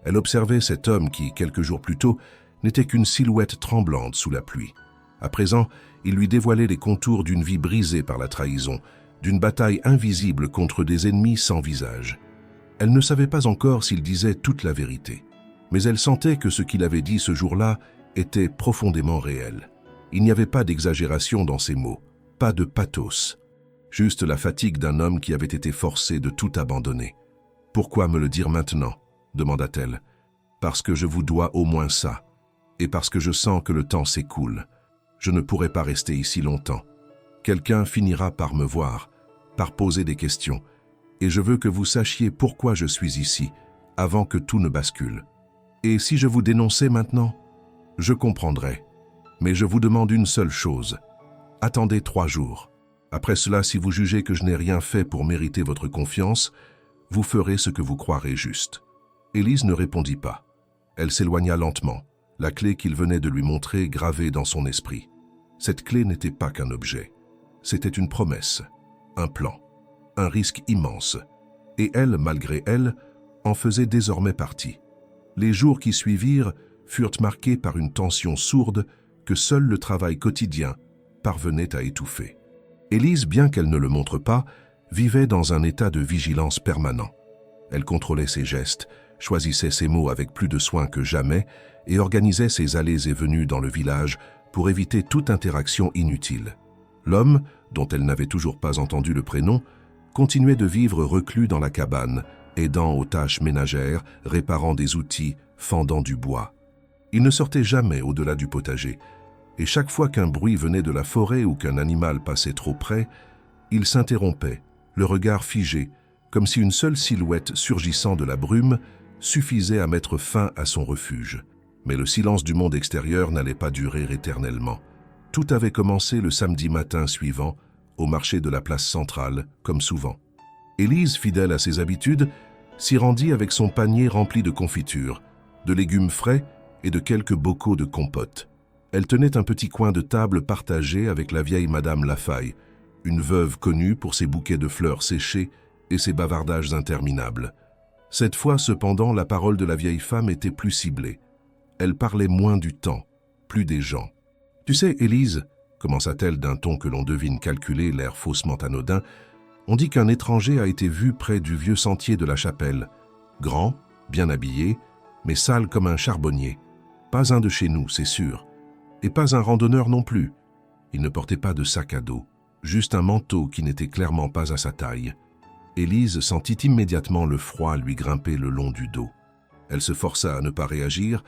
Elle observait cet homme qui, quelques jours plus tôt, n'était qu'une silhouette tremblante sous la pluie. À présent, il lui dévoilait les contours d'une vie brisée par la trahison, d'une bataille invisible contre des ennemis sans visage. Elle ne savait pas encore s'il disait toute la vérité, mais elle sentait que ce qu'il avait dit ce jour-là était profondément réel. Il n'y avait pas d'exagération dans ses mots, pas de pathos, juste la fatigue d'un homme qui avait été forcé de tout abandonner. « Pourquoi me le dire maintenant ?» demanda-t-elle. « Parce que je vous dois au moins ça, et parce que je sens que le temps s'écoule. Je ne pourrai pas rester ici longtemps. Quelqu'un finira par me voir, par poser des questions, et je veux que vous sachiez pourquoi je suis ici, avant que tout ne bascule. Et si je vous dénonçais maintenant, je comprendrais. Mais je vous demande une seule chose. Attendez 3 jours. Après cela, si vous jugez que je n'ai rien fait pour mériter votre confiance, vous ferez ce que vous croirez juste. » Élise ne répondit pas. Elle s'éloigna lentement, la clé qu'il venait de lui montrer gravée dans son esprit. Cette clé n'était pas qu'un objet. C'était une promesse, un plan, un risque immense. Et elle, malgré elle, en faisait désormais partie. Les jours qui suivirent furent marqués par une tension sourde que seul le travail quotidien parvenait à étouffer. Élise, bien qu'elle ne le montre pas, vivait dans un état de vigilance permanent. Elle contrôlait ses gestes, choisissait ses mots avec plus de soin que jamais et organisait ses allées et venues dans le village pour éviter toute interaction inutile. L'homme, dont elle n'avait toujours pas entendu le prénom, continuait de vivre reclus dans la cabane, aidant aux tâches ménagères, réparant des outils, fendant du bois. Il ne sortait jamais au-delà du potager, et chaque fois qu'un bruit venait de la forêt ou qu'un animal passait trop près, il s'interrompait, le regard figé, comme si une seule silhouette surgissant de la brume suffisait à mettre fin à son refuge. Mais le silence du monde extérieur n'allait pas durer éternellement. Tout avait commencé le samedi matin suivant, au marché de la place centrale, comme souvent. Élise, fidèle à ses habitudes, s'y rendit avec son panier rempli de confitures, de légumes frais et de quelques bocaux de compote. Elle tenait un petit coin de table partagé avec la vieille Madame Lafaille, une veuve connue pour ses bouquets de fleurs séchées et ses bavardages interminables. Cette fois, cependant, la parole de la vieille femme était plus ciblée. Elle parlait moins du temps, plus des gens. « Tu sais, Élise, » commença-t-elle d'un ton que l'on devine calculer, l'air faussement anodin, « on dit qu'un étranger a été vu près du vieux sentier de la chapelle. Grand, bien habillé, mais sale comme un charbonnier. Pas un de chez nous, c'est sûr. Et pas un randonneur non plus. Il ne portait pas de sac à dos, juste un manteau qui n'était clairement pas à sa taille. » Élise sentit immédiatement le froid lui grimper le long du dos. Elle se força à ne pas réagir,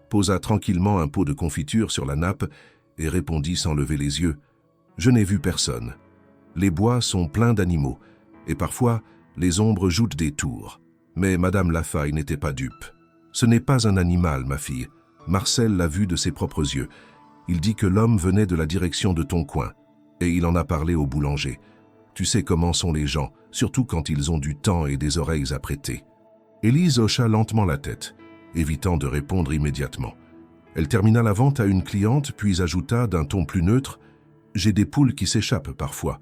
posa tranquillement un pot de confiture sur la nappe et répondit sans lever les yeux « Je n'ai vu personne. Les bois sont pleins d'animaux, et parfois les ombres jouent des tours. Mais Madame Lafaille n'était pas dupe. Ce n'est pas un animal, ma fille. Marcel l'a vu de ses propres yeux. Il dit que l'homme venait de la direction de ton coin, et il en a parlé au boulanger. Tu sais comment sont les gens, surtout quand ils ont du temps et des oreilles à prêter. » Élise hocha lentement la tête, évitant de répondre immédiatement. Elle termina la vente à une cliente, puis ajouta d'un ton plus neutre « J'ai des poules qui s'échappent parfois.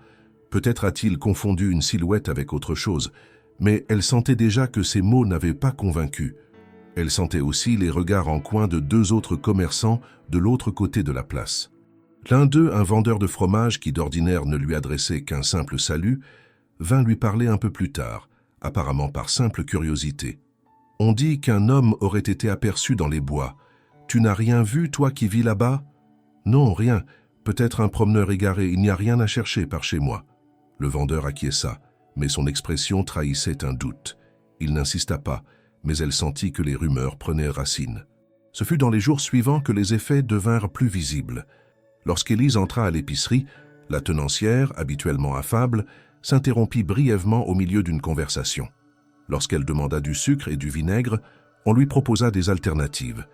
Peut-être a-t-il confondu une silhouette avec autre chose, mais elle sentait déjà que ces mots n'avaient pas convaincu. Elle sentait aussi les regards en coin de deux autres commerçants de l'autre côté de la place. L'un d'eux, un vendeur de fromage qui d'ordinaire ne lui adressait qu'un simple salut, vint lui parler un peu plus tard, apparemment par simple curiosité. « On dit qu'un homme aurait été aperçu dans les bois. Tu n'as rien vu, toi qui vis là-bas ?»« Non, rien. Peut-être un promeneur égaré. Il n'y a rien à chercher par chez moi. » Le vendeur acquiesça, mais son expression trahissait un doute. Il n'insista pas, mais elle sentit que les rumeurs prenaient racine. Ce fut dans les jours suivants que les effets devinrent plus visibles. Lorsqu'Élise entra à l'épicerie, la tenancière, habituellement affable, s'interrompit brièvement au milieu d'une conversation. Lorsqu'elle demanda du sucre et du vinaigre, on lui proposa des alternatives,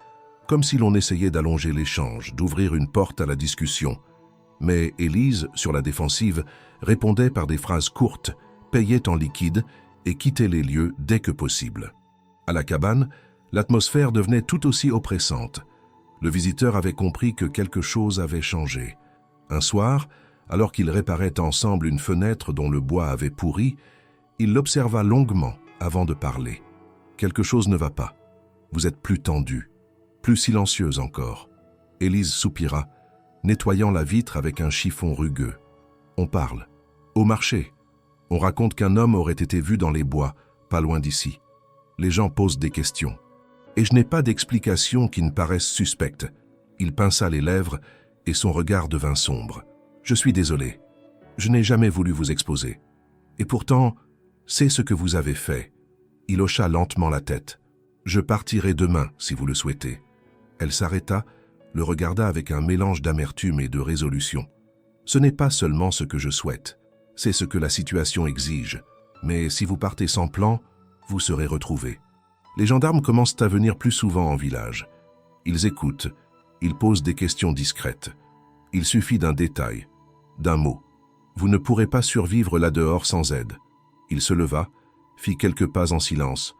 comme si l'on essayait d'allonger l'échange, d'ouvrir une porte à la discussion. Mais Élise, sur la défensive, répondait par des phrases courtes, payait en liquide et quittait les lieux dès que possible. À la cabane, l'atmosphère devenait tout aussi oppressante. Le visiteur avait compris que quelque chose avait changé. Un soir, alors qu'ils réparaient ensemble une fenêtre dont le bois avait pourri, il l'observa longuement avant de parler. « Quelque chose ne va pas. Vous êtes plus tendue, plus silencieuse encore. » Élise soupira, nettoyant la vitre avec un chiffon rugueux. « On parle. Au marché. On raconte qu'un homme aurait été vu dans les bois, pas loin d'ici. Les gens posent des questions. Et je n'ai pas d'explication qui ne paraisse suspecte. » Il pinça les lèvres et son regard devint sombre. « Je suis désolé. Je n'ai jamais voulu vous exposer. Et pourtant, c'est ce que vous avez fait. » Il hocha lentement la tête. « Je partirai demain, si vous le souhaitez. » Elle s'arrêta, le regarda avec un mélange d'amertume et de résolution. « Ce n'est pas seulement ce que je souhaite. C'est ce que la situation exige. Mais si vous partez sans plan, vous serez retrouvés. Les gendarmes commencent à venir plus souvent en village. Ils écoutent, ils posent des questions discrètes. Il suffit d'un détail, d'un mot. Vous ne pourrez pas survivre là-dehors sans aide. » Il se leva, fit quelques pas en silence,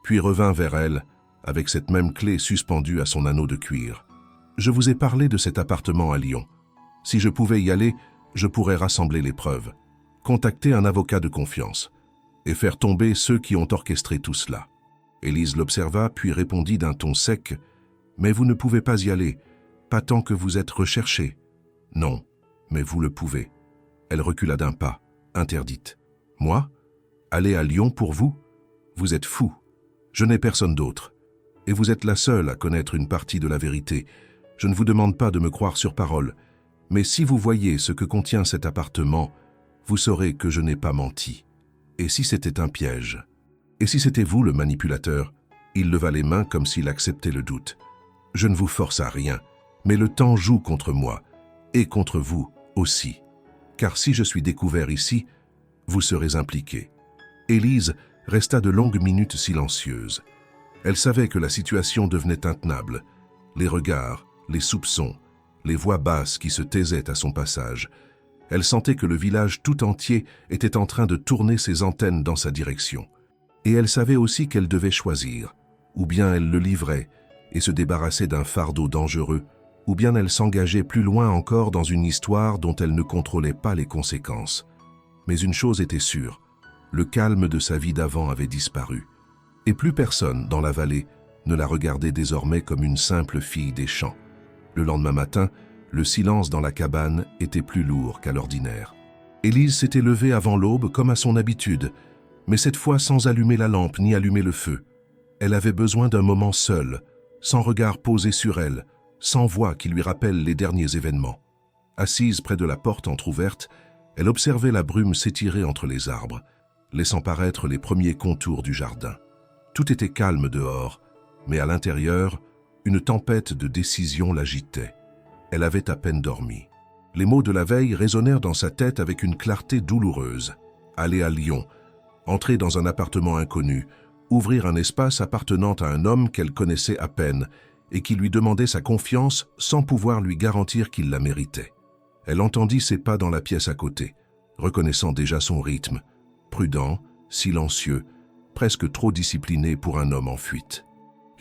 puis revint vers elle avec cette même clé suspendue à son anneau de cuir. « Je vous ai parlé de cet appartement à Lyon. Si je pouvais y aller, je pourrais rassembler les preuves, contacter un avocat de confiance et faire tomber ceux qui ont orchestré tout cela. » Élise l'observa, puis répondit d'un ton sec « Mais vous ne pouvez pas y aller, pas tant que vous êtes recherché. »« Non, mais vous le pouvez. » Elle recula d'un pas, interdite. « Moi ? Aller à Lyon pour vous ? Vous êtes fou. Je n'ai personne d'autre. Et vous êtes la seule à connaître une partie de la vérité. Je ne vous demande pas de me croire sur parole, mais si vous voyez ce que contient cet appartement, vous saurez que je n'ai pas menti. Et si c'était un piège ? Et si c'était vous le manipulateur ? » Il leva les mains comme s'il acceptait le doute. « Je ne vous force à rien, mais le temps joue contre moi, et contre vous aussi. Car si je suis découvert ici, vous serez impliqué. Élise resta de longues minutes silencieuse. Elle savait que la situation devenait intenable. Les regards, les soupçons, les voix basses qui se taisaient à son passage. Elle sentait que le village tout entier était en train de tourner ses antennes dans sa direction. Et elle savait aussi qu'elle devait choisir. Ou bien elle le livrait et se débarrassait d'un fardeau dangereux, ou bien elle s'engageait plus loin encore dans une histoire dont elle ne contrôlait pas les conséquences. Mais une chose était sûre, le calme de sa vie d'avant avait disparu. Et plus personne dans la vallée ne la regardait désormais comme une simple fille des champs. Le lendemain matin, le silence dans la cabane était plus lourd qu'à l'ordinaire. Élise s'était levée avant l'aube comme à son habitude, mais cette fois sans allumer la lampe ni allumer le feu. Elle avait besoin d'un moment seul, sans regard posé sur elle, sans voix qui lui rappelle les derniers événements. Assise près de la porte entr'ouverte, elle observait la brume s'étirer entre les arbres, laissant paraître les premiers contours du jardin. Tout était calme dehors, mais à l'intérieur, une tempête de décision l'agitait. Elle avait à peine dormi. Les mots de la veille résonnèrent dans sa tête avec une clarté douloureuse. Aller à Lyon, entrer dans un appartement inconnu, ouvrir un espace appartenant à un homme qu'elle connaissait à peine et qui lui demandait sa confiance sans pouvoir lui garantir qu'il la méritait. Elle entendit ses pas dans la pièce à côté, reconnaissant déjà son rythme, prudent, silencieux, presque trop discipliné pour un homme en fuite.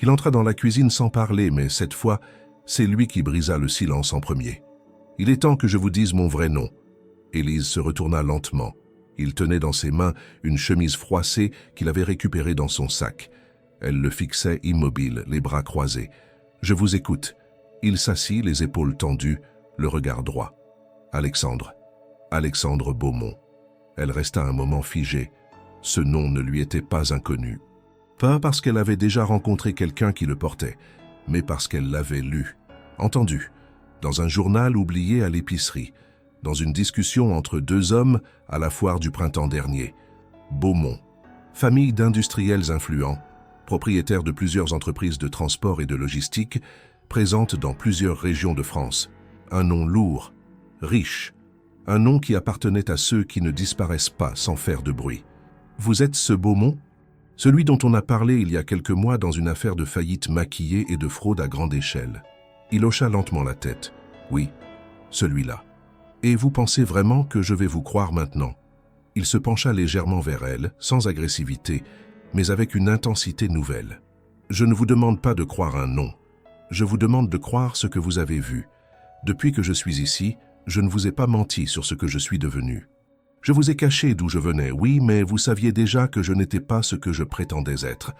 Il entra dans la cuisine sans parler, mais cette fois, c'est lui qui brisa le silence en premier. « Il est temps que je vous dise mon vrai nom. » Élise se retourna lentement. Il tenait dans ses mains une chemise froissée qu'il avait récupérée dans son sac. Elle le fixait immobile, les bras croisés. « Je vous écoute. » Il s'assit, les épaules tendues, le regard droit. « Alexandre. Alexandre Beaumont. » Elle resta un moment figée. Ce nom ne lui était pas inconnu. Pas parce qu'elle avait déjà rencontré quelqu'un qui le portait, mais parce qu'elle l'avait lu, entendu, dans un journal oublié à l'épicerie, dans une discussion entre deux hommes à la foire du printemps dernier. Beaumont, famille d'industriels influents, propriétaire de plusieurs entreprises de transport et de logistique, présente dans plusieurs régions de France. Un nom lourd, riche, un nom qui appartenait à ceux qui ne disparaissent pas sans faire de bruit. « Vous êtes ce Beaumont ? Celui dont on a parlé il y a quelques mois dans une affaire de faillite maquillée et de fraude à grande échelle. » Il hocha lentement la tête. « Oui, celui-là. Et vous pensez vraiment que je vais vous croire maintenant ?» Il se pencha légèrement vers elle, sans agressivité, mais avec une intensité nouvelle. « Je ne vous demande pas de croire un nom. Je vous demande de croire ce que vous avez vu. Depuis que je suis ici, je ne vous ai pas menti sur ce que je suis devenu. Je vous ai caché d'où je venais, oui, mais vous saviez déjà que je n'étais pas ce que je prétendais être.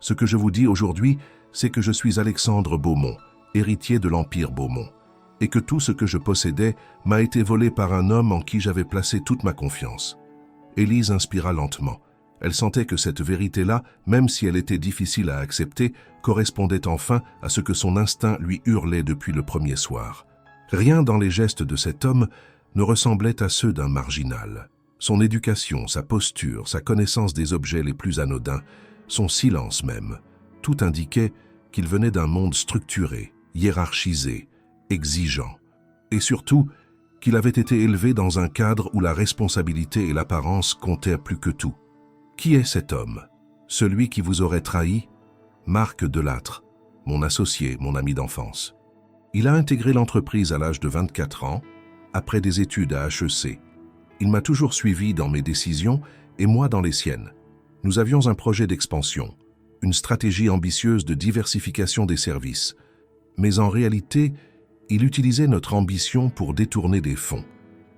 Ce que je vous dis aujourd'hui, c'est que je suis Alexandre Beaumont, héritier de l'Empire Beaumont, et que tout ce que je possédais m'a été volé par un homme en qui j'avais placé toute ma confiance. » Élise inspira lentement. Elle sentait que cette vérité-là, même si elle était difficile à accepter, correspondait enfin à ce que son instinct lui hurlait depuis le premier soir. Rien dans les gestes de cet homme ne ressemblait à ceux d'un marginal. Son éducation, sa posture, sa connaissance des objets les plus anodins, son silence même, tout indiquait qu'il venait d'un monde structuré, hiérarchisé, exigeant, et surtout qu'il avait été élevé dans un cadre où la responsabilité et l'apparence comptaient plus que tout. Qui est cet homme? Celui qui vous aurait trahi? Marc Delattre, mon associé, mon ami d'enfance. Il a intégré l'entreprise à l'âge de 24 ans, après des études à HEC. Il m'a toujours suivi dans mes décisions et moi dans les siennes. Nous avions un projet d'expansion, une stratégie ambitieuse de diversification des services. Mais en réalité, il utilisait notre ambition pour détourner des fonds.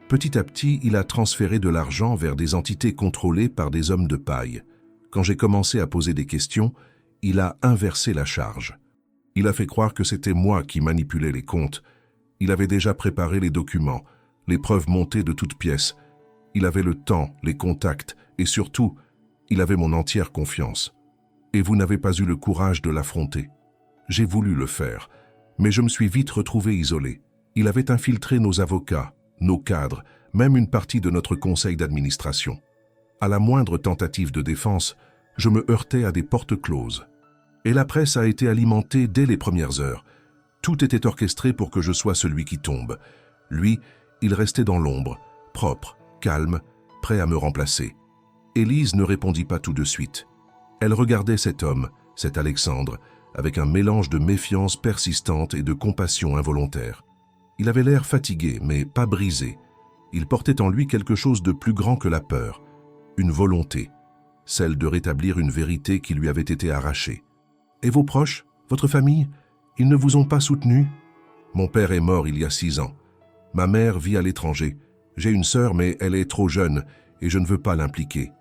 Petit à petit, il a transféré de l'argent vers des entités contrôlées par des hommes de paille. Quand j'ai commencé à poser des questions, il a inversé la charge. Il a fait croire que c'était moi qui manipulais les comptes. Il avait déjà préparé les documents, les preuves montées de toutes pièces. Il avait le temps, les contacts et surtout, il avait mon entière confiance. Et vous n'avez pas eu le courage de l'affronter. J'ai voulu le faire, mais je me suis vite retrouvé isolé. Il avait infiltré nos avocats, nos cadres, même une partie de notre conseil d'administration. À la moindre tentative de défense, je me heurtais à des portes closes. Et la presse a été alimentée dès les premières heures. Tout était orchestré pour que je sois celui qui tombe. Lui, il restait dans l'ombre, propre, calme, prêt à me remplacer. Élise ne répondit pas tout de suite. Elle regardait cet homme, cet Alexandre, avec un mélange de méfiance persistante et de compassion involontaire. Il avait l'air fatigué, mais pas brisé. Il portait en lui quelque chose de plus grand que la peur, une volonté, celle de rétablir une vérité qui lui avait été arrachée. « Et vos proches, votre famille, ils ne vous ont pas soutenu ?»« Mon père est mort il y a 6 ans. Ma mère vit à l'étranger. J'ai une sœur, mais elle est trop jeune et je ne veux pas l'impliquer.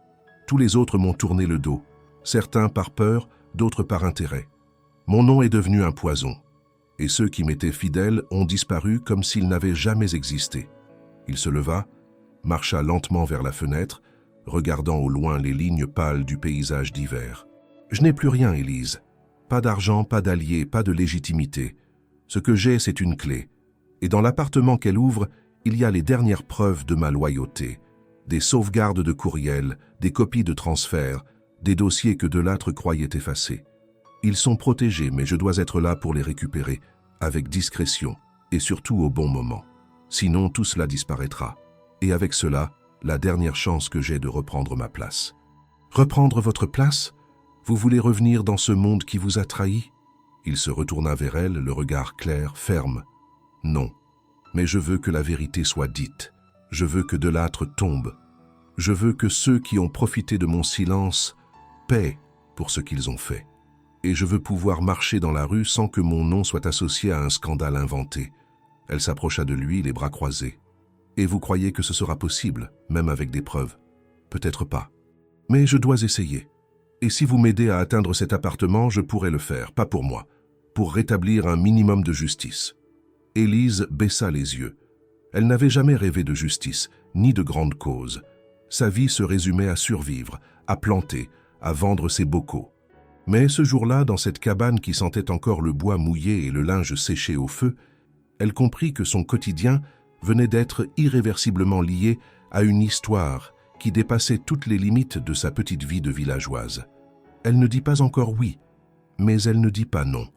Tous les autres m'ont tourné le dos, certains par peur, d'autres par intérêt. Mon nom est devenu un poison, et ceux qui m'étaient fidèles ont disparu comme s'ils n'avaient jamais existé. » Il se leva, marcha lentement vers la fenêtre, regardant au loin les lignes pâles du paysage d'hiver. « Je n'ai plus rien, Élise. Pas d'argent, pas d'alliés, pas de légitimité. Ce que j'ai, c'est une clé. Et dans l'appartement qu'elle ouvre, il y a les dernières preuves de ma loyauté. Des sauvegardes de courriel, des copies de transfert, des dossiers que Delattre croyait effacés. Ils sont protégés, mais je dois être là pour les récupérer, avec discrétion, et surtout au bon moment. Sinon, tout cela disparaîtra. Et avec cela, la dernière chance que j'ai de reprendre ma place. »« Reprendre votre place ? Vous voulez revenir dans ce monde qui vous a trahi ?» Il se retourna vers elle, le regard clair, ferme. « Non, mais je veux que la vérité soit dite. Je veux que Delattre tombe. Je veux que ceux qui ont profité de mon silence paient pour ce qu'ils ont fait. Et je veux pouvoir marcher dans la rue sans que mon nom soit associé à un scandale inventé. » Elle s'approcha de lui, les bras croisés. « Et vous croyez que ce sera possible, même avec des preuves ? Peut-être pas. Mais je dois essayer. Et si vous m'aidez à atteindre cet appartement, je pourrai le faire, pas pour moi, pour rétablir un minimum de justice. » Élise baissa les yeux. Elle n'avait jamais rêvé de justice, ni de grande cause. Sa vie se résumait à survivre, à planter, à vendre ses bocaux. Mais ce jour-là, dans cette cabane qui sentait encore le bois mouillé et le linge séché au feu, elle comprit que son quotidien venait d'être irréversiblement lié à une histoire qui dépassait toutes les limites de sa petite vie de villageoise. Elle ne dit pas encore oui, mais elle ne dit pas non.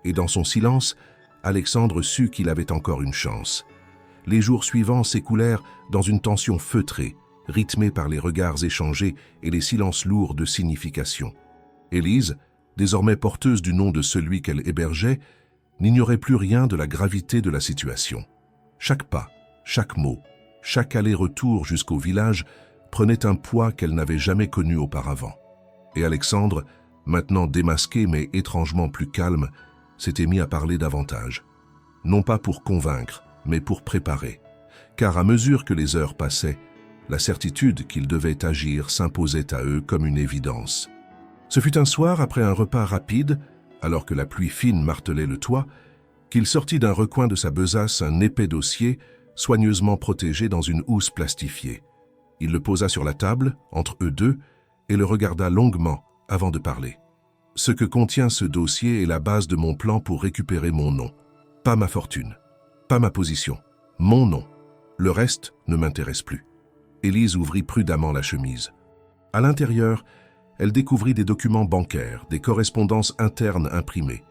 Et dans son silence, Alexandre sut qu'il avait encore une chance. Les jours suivants s'écoulèrent dans une tension feutrée, rythmée par les regards échangés et les silences lourds de signification. Élise, désormais porteuse du nom de celui qu'elle hébergeait, n'ignorait plus rien de la gravité de la situation. Chaque pas, chaque mot, chaque aller-retour jusqu'au village prenait un poids qu'elle n'avait jamais connu auparavant. Et Alexandre, maintenant démasqué mais étrangement plus calme, s'était mis à parler davantage. Non pas pour convaincre, mais pour préparer. Car à mesure que les heures passaient, la certitude qu'ils devaient agir s'imposait à eux comme une évidence. Ce fut un soir, après un repas rapide, alors que la pluie fine martelait le toit, qu'il sortit d'un recoin de sa besace un épais dossier soigneusement protégé dans une housse plastifiée. Il le posa sur la table, entre eux deux, et le regarda longuement avant de parler. « Ce que contient ce dossier est la base de mon plan pour récupérer mon nom. Pas ma fortune, pas ma position, mon nom. Le reste ne m'intéresse plus. » Élise ouvrit prudemment la chemise. À l'intérieur, elle découvrit des documents bancaires, des correspondances internes imprimées,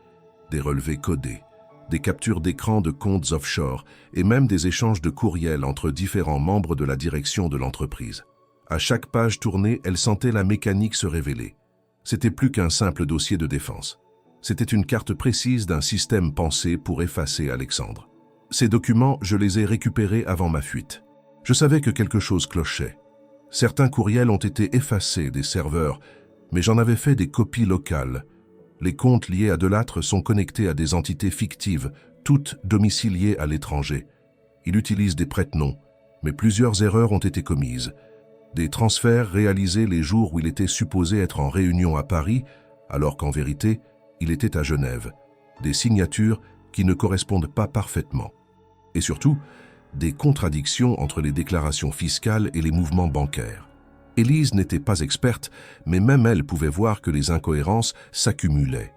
des relevés codés, des captures d'écran de comptes offshore et même des échanges de courriels entre différents membres de la direction de l'entreprise. À chaque page tournée, elle sentait la mécanique se révéler. C'était plus qu'un simple dossier de défense. C'était une carte précise d'un système pensé pour effacer Alexandre. Ces documents, je les ai récupérés avant ma fuite. Je savais que quelque chose clochait. Certains courriels ont été effacés des serveurs, mais j'en avais fait des copies locales. Les comptes liés à Delattre sont connectés à des entités fictives, toutes domiciliées à l'étranger. Il utilise des prête-noms, mais plusieurs erreurs ont été commises. Des transferts réalisés les jours où il était supposé être en réunion à Paris, alors qu'en vérité, il était à Genève. Des signatures qui ne correspondent pas parfaitement. Et surtout, des contradictions entre les déclarations fiscales et les mouvements bancaires. Élise n'était pas experte, mais même elle pouvait voir que les incohérences s'accumulaient.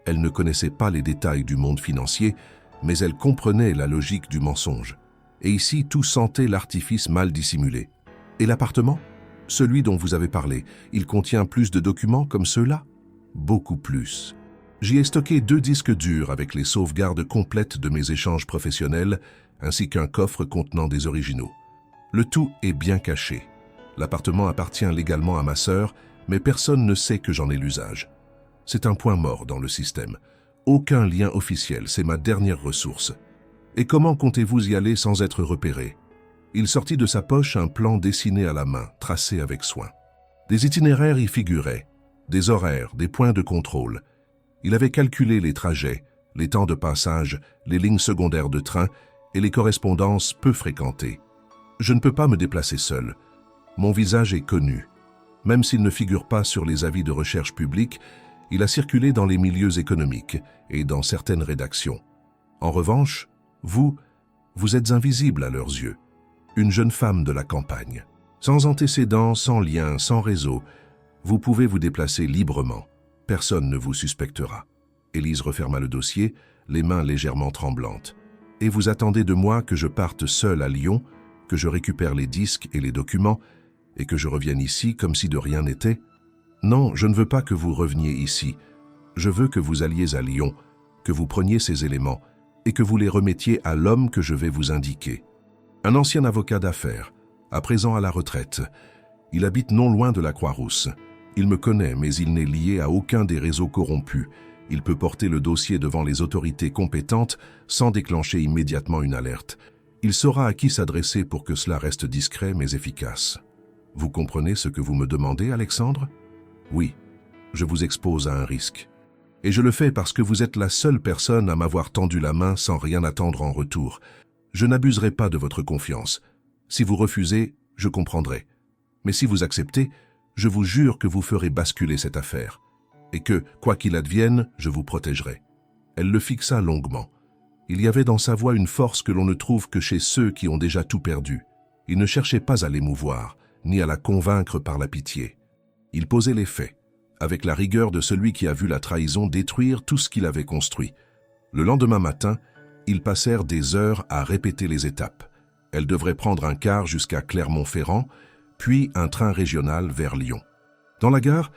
Elle ne connaissait pas les détails du monde financier, mais elle comprenait la logique du mensonge. Et ici, tout sentait l'artifice mal dissimulé. Et l'appartement ? Celui dont vous avez parlé, il contient plus de documents comme ceux-là ? Beaucoup plus. J'y ai stocké 2 disques durs avec les sauvegardes complètes de mes échanges professionnels, ainsi qu'un coffre contenant des originaux. Le tout est bien caché. L'appartement appartient légalement à ma sœur, mais personne ne sait que j'en ai l'usage. C'est un point mort dans le système. Aucun lien officiel, c'est ma dernière ressource. Et comment comptez-vous y aller sans être repéré? Il sortit de sa poche un plan dessiné à la main, tracé avec soin. Des itinéraires y figuraient, des horaires, des points de contrôle. Il avait calculé les trajets, les temps de passage, les lignes secondaires de train et les correspondances peu fréquentées. Je ne peux pas me déplacer seul. Mon visage est connu. Même s'il ne figure pas sur les avis de recherche publics, il a circulé dans les milieux économiques et dans certaines rédactions. En revanche, vous êtes invisible à leurs yeux. Une jeune femme de la campagne. Sans antécédents, sans lien, sans réseau, vous pouvez vous déplacer librement. Personne ne vous suspectera. Élise referma le dossier, les mains légèrement tremblantes. Et vous attendez de moi que je parte seul à Lyon, que je récupère les disques et les documents, et que je revienne ici comme si de rien n'était? Non, je ne veux pas que vous reveniez ici. Je veux que vous alliez à Lyon, que vous preniez ces éléments, et que vous les remettiez à l'homme que je vais vous indiquer. Un ancien avocat d'affaires, à présent à la retraite. Il habite non loin de la Croix-Rousse. Il me connaît, mais il n'est lié à aucun des réseaux corrompus. Il peut porter le dossier devant les autorités compétentes sans déclencher immédiatement une alerte. Il saura à qui s'adresser pour que cela reste discret mais efficace. Vous comprenez ce que vous me demandez, Alexandre? Oui, je vous expose à un risque. Et je le fais parce que vous êtes la seule personne à m'avoir tendu la main sans rien attendre en retour. Je n'abuserai pas de votre confiance. Si vous refusez, je comprendrai. Mais si vous acceptez, je vous jure que vous ferez basculer cette affaire. Et que, quoi qu'il advienne, je vous protégerai. Elle le fixa longuement. Il y avait dans sa voix une force que l'on ne trouve que chez ceux qui ont déjà tout perdu. Il ne cherchait pas à l'émouvoir, ni à la convaincre par la pitié. Il posait les faits, avec la rigueur de celui qui a vu la trahison détruire tout ce qu'il avait construit. Le lendemain matin, ils passèrent des heures à répéter les étapes. Elle devrait prendre un car jusqu'à Clermont-Ferrand, puis un train régional vers Lyon. Dans la gare,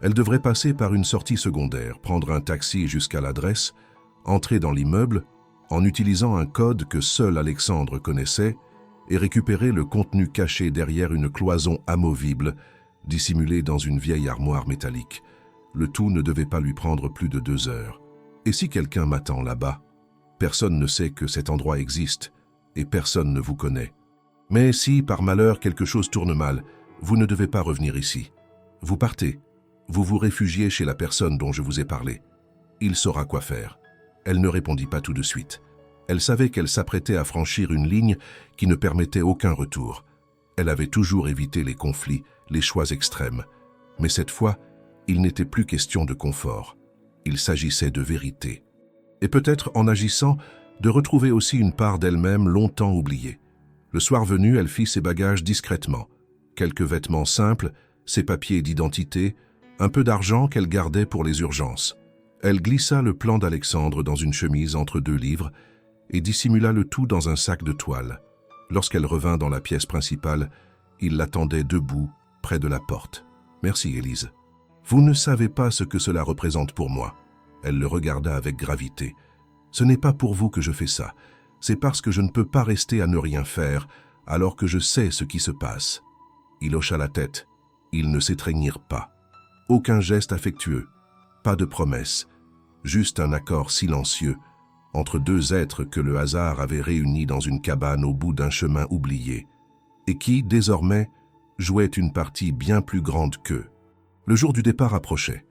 elle devrait passer par une sortie secondaire, prendre un taxi jusqu'à l'adresse, entrer dans l'immeuble en utilisant un code que seul Alexandre connaissait et récupérer le contenu caché derrière une cloison amovible dissimulée dans une vieille armoire métallique. Le tout ne devait pas lui prendre plus de 2 heures. Et si quelqu'un m'attend là-bas? Personne ne sait que cet endroit existe et personne ne vous connaît. Mais si, par malheur, quelque chose tourne mal, vous ne devez pas revenir ici. Vous partez. Vous vous réfugiez chez la personne dont je vous ai parlé. Il saura quoi faire. Elle ne répondit pas tout de suite. Elle savait qu'elle s'apprêtait à franchir une ligne qui ne permettait aucun retour. Elle avait toujours évité les conflits, les choix extrêmes. Mais cette fois, il n'était plus question de confort. Il s'agissait de vérité. Et peut-être, en agissant, de retrouver aussi une part d'elle-même longtemps oubliée. Le soir venu, elle fit ses bagages discrètement. Quelques vêtements simples, ses papiers d'identité, un peu d'argent qu'elle gardait pour les urgences. Elle glissa le plan d'Alexandre dans une chemise entre 2 livres et dissimula le tout dans un sac de toile. Lorsqu'elle revint dans la pièce principale, il l'attendait debout, près de la porte. « Merci, Élise. Vous ne savez pas ce que cela représente pour moi. » Elle le regarda avec gravité. « Ce n'est pas pour vous que je fais ça. C'est parce que je ne peux pas rester à ne rien faire, alors que je sais ce qui se passe. » Il hocha la tête. Ils ne s'étreignirent pas. Aucun geste affectueux, pas de promesse, juste un accord silencieux entre 2 êtres que le hasard avait réunis dans une cabane au bout d'un chemin oublié, et qui, désormais, jouaient une partie bien plus grande qu'eux. Le jour du départ approchait.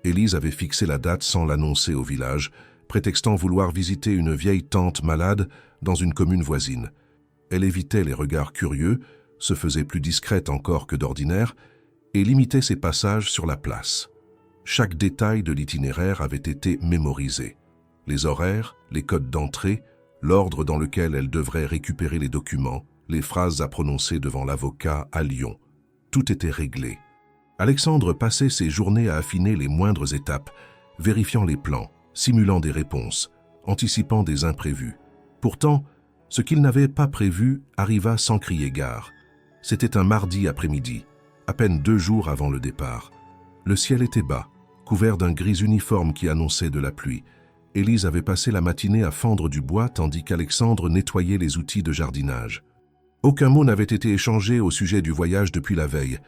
Élise avait fixé la date sans l'annoncer au village, prétextant vouloir visiter une vieille tante malade dans une commune voisine. Elle évitait les regards curieux, se faisait plus discrète encore que d'ordinaire, et limitait ses passages sur la place. Chaque détail de l'itinéraire avait été mémorisé. Les horaires, les codes d'entrée, l'ordre dans lequel elle devrait récupérer les documents, les phrases à prononcer devant l'avocat à Lyon. Tout était réglé. Alexandre passait ses journées à affiner les moindres étapes, vérifiant les plans, simulant des réponses, anticipant des imprévus. Pourtant, ce qu'il n'avait pas prévu arriva sans crier gare. C'était un mardi après-midi, à peine 2 jours avant le départ. Le ciel était bas, couvert d'un gris uniforme qui annonçait de la pluie. Élise avait passé la matinée à fendre du bois tandis qu'Alexandre nettoyait les outils de jardinage. Aucun mot n'avait été échangé au sujet du voyage depuis la veille.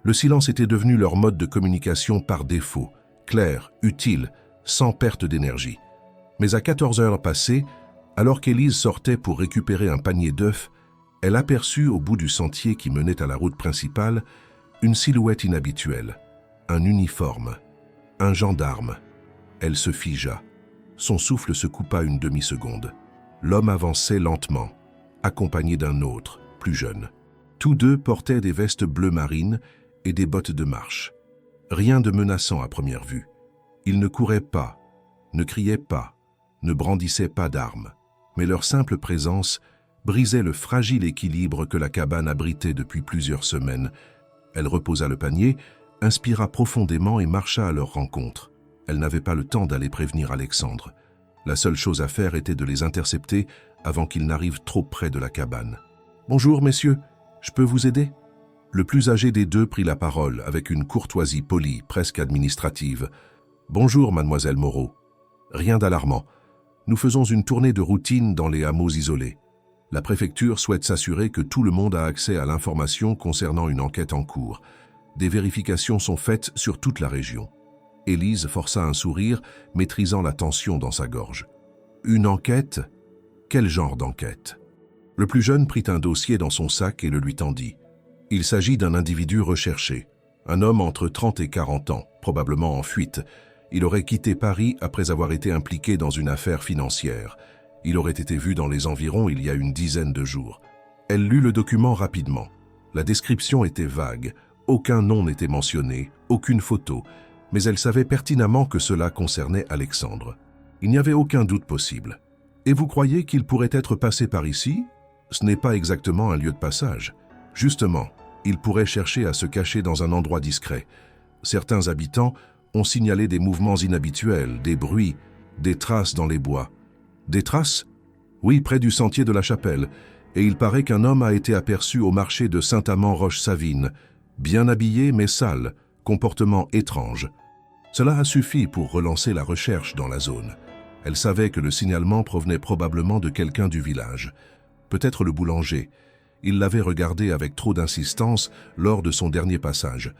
Le silence était devenu leur mode de communication par défaut, clair, utile, sans perte d'énergie. Mais à 14 heures passées, alors qu'Élise sortait pour récupérer un panier d'œufs, elle aperçut au bout du sentier qui menait à la route principale une silhouette inhabituelle, un uniforme, un gendarme. Elle se figea. Son souffle se coupa une demi-seconde. L'homme avançait lentement, accompagné d'un autre, plus jeune. Tous deux portaient des vestes bleu marine et des bottes de marche. Rien de menaçant à première vue. Ils ne couraient pas, ne criaient pas, ne brandissaient pas d'armes. Mais leur simple présence brisait le fragile équilibre que la cabane abritait depuis plusieurs semaines. Elle reposa le panier, inspira profondément et marcha à leur rencontre. Elle n'avait pas le temps d'aller prévenir Alexandre. La seule chose à faire était de les intercepter avant qu'ils n'arrivent trop près de la cabane. « Bonjour, messieurs, je peux vous aider ?» Le plus âgé des deux prit la parole avec une courtoisie polie, presque administrative. « Bonjour, mademoiselle Moreau. Rien d'alarmant. Nous faisons une tournée de routine dans les hameaux isolés. La préfecture souhaite s'assurer que tout le monde a accès à l'information concernant une enquête en cours. Des vérifications sont faites sur toute la région. » Élise força un sourire, maîtrisant la tension dans sa gorge. « Une enquête? Quel genre d'enquête ?» Le plus jeune prit un dossier dans son sac et le lui tendit. Il s'agit d'un individu recherché, un homme entre 30 et 40 ans, probablement en fuite. Il aurait quitté Paris après avoir été impliqué dans une affaire financière. Il aurait été vu dans les environs il y a une dizaine de jours. Elle lut le document rapidement. La description était vague, aucun nom n'était mentionné, aucune photo, mais elle savait pertinemment que cela concernait Alexandre. Il n'y avait aucun doute possible. « Et vous croyez qu'il pourrait être passé par ici ? Ce n'est pas exactement un lieu de passage. Justement, il pourrait chercher à se cacher dans un endroit discret. Certains habitants ont signalé des mouvements inhabituels, des bruits, des traces dans les bois. » Des traces? Oui, près du sentier de la Chapelle. Et il paraît qu'un homme a été aperçu au marché de Saint-Amand-Roche-Savine. Bien habillé mais sale, comportement étrange. Cela a suffi pour relancer la recherche dans la zone. Elle savait que le signalement provenait probablement de quelqu'un du village. Peut-être le boulanger. Il l'avait regardé avec trop d'insistance lors de son dernier passage.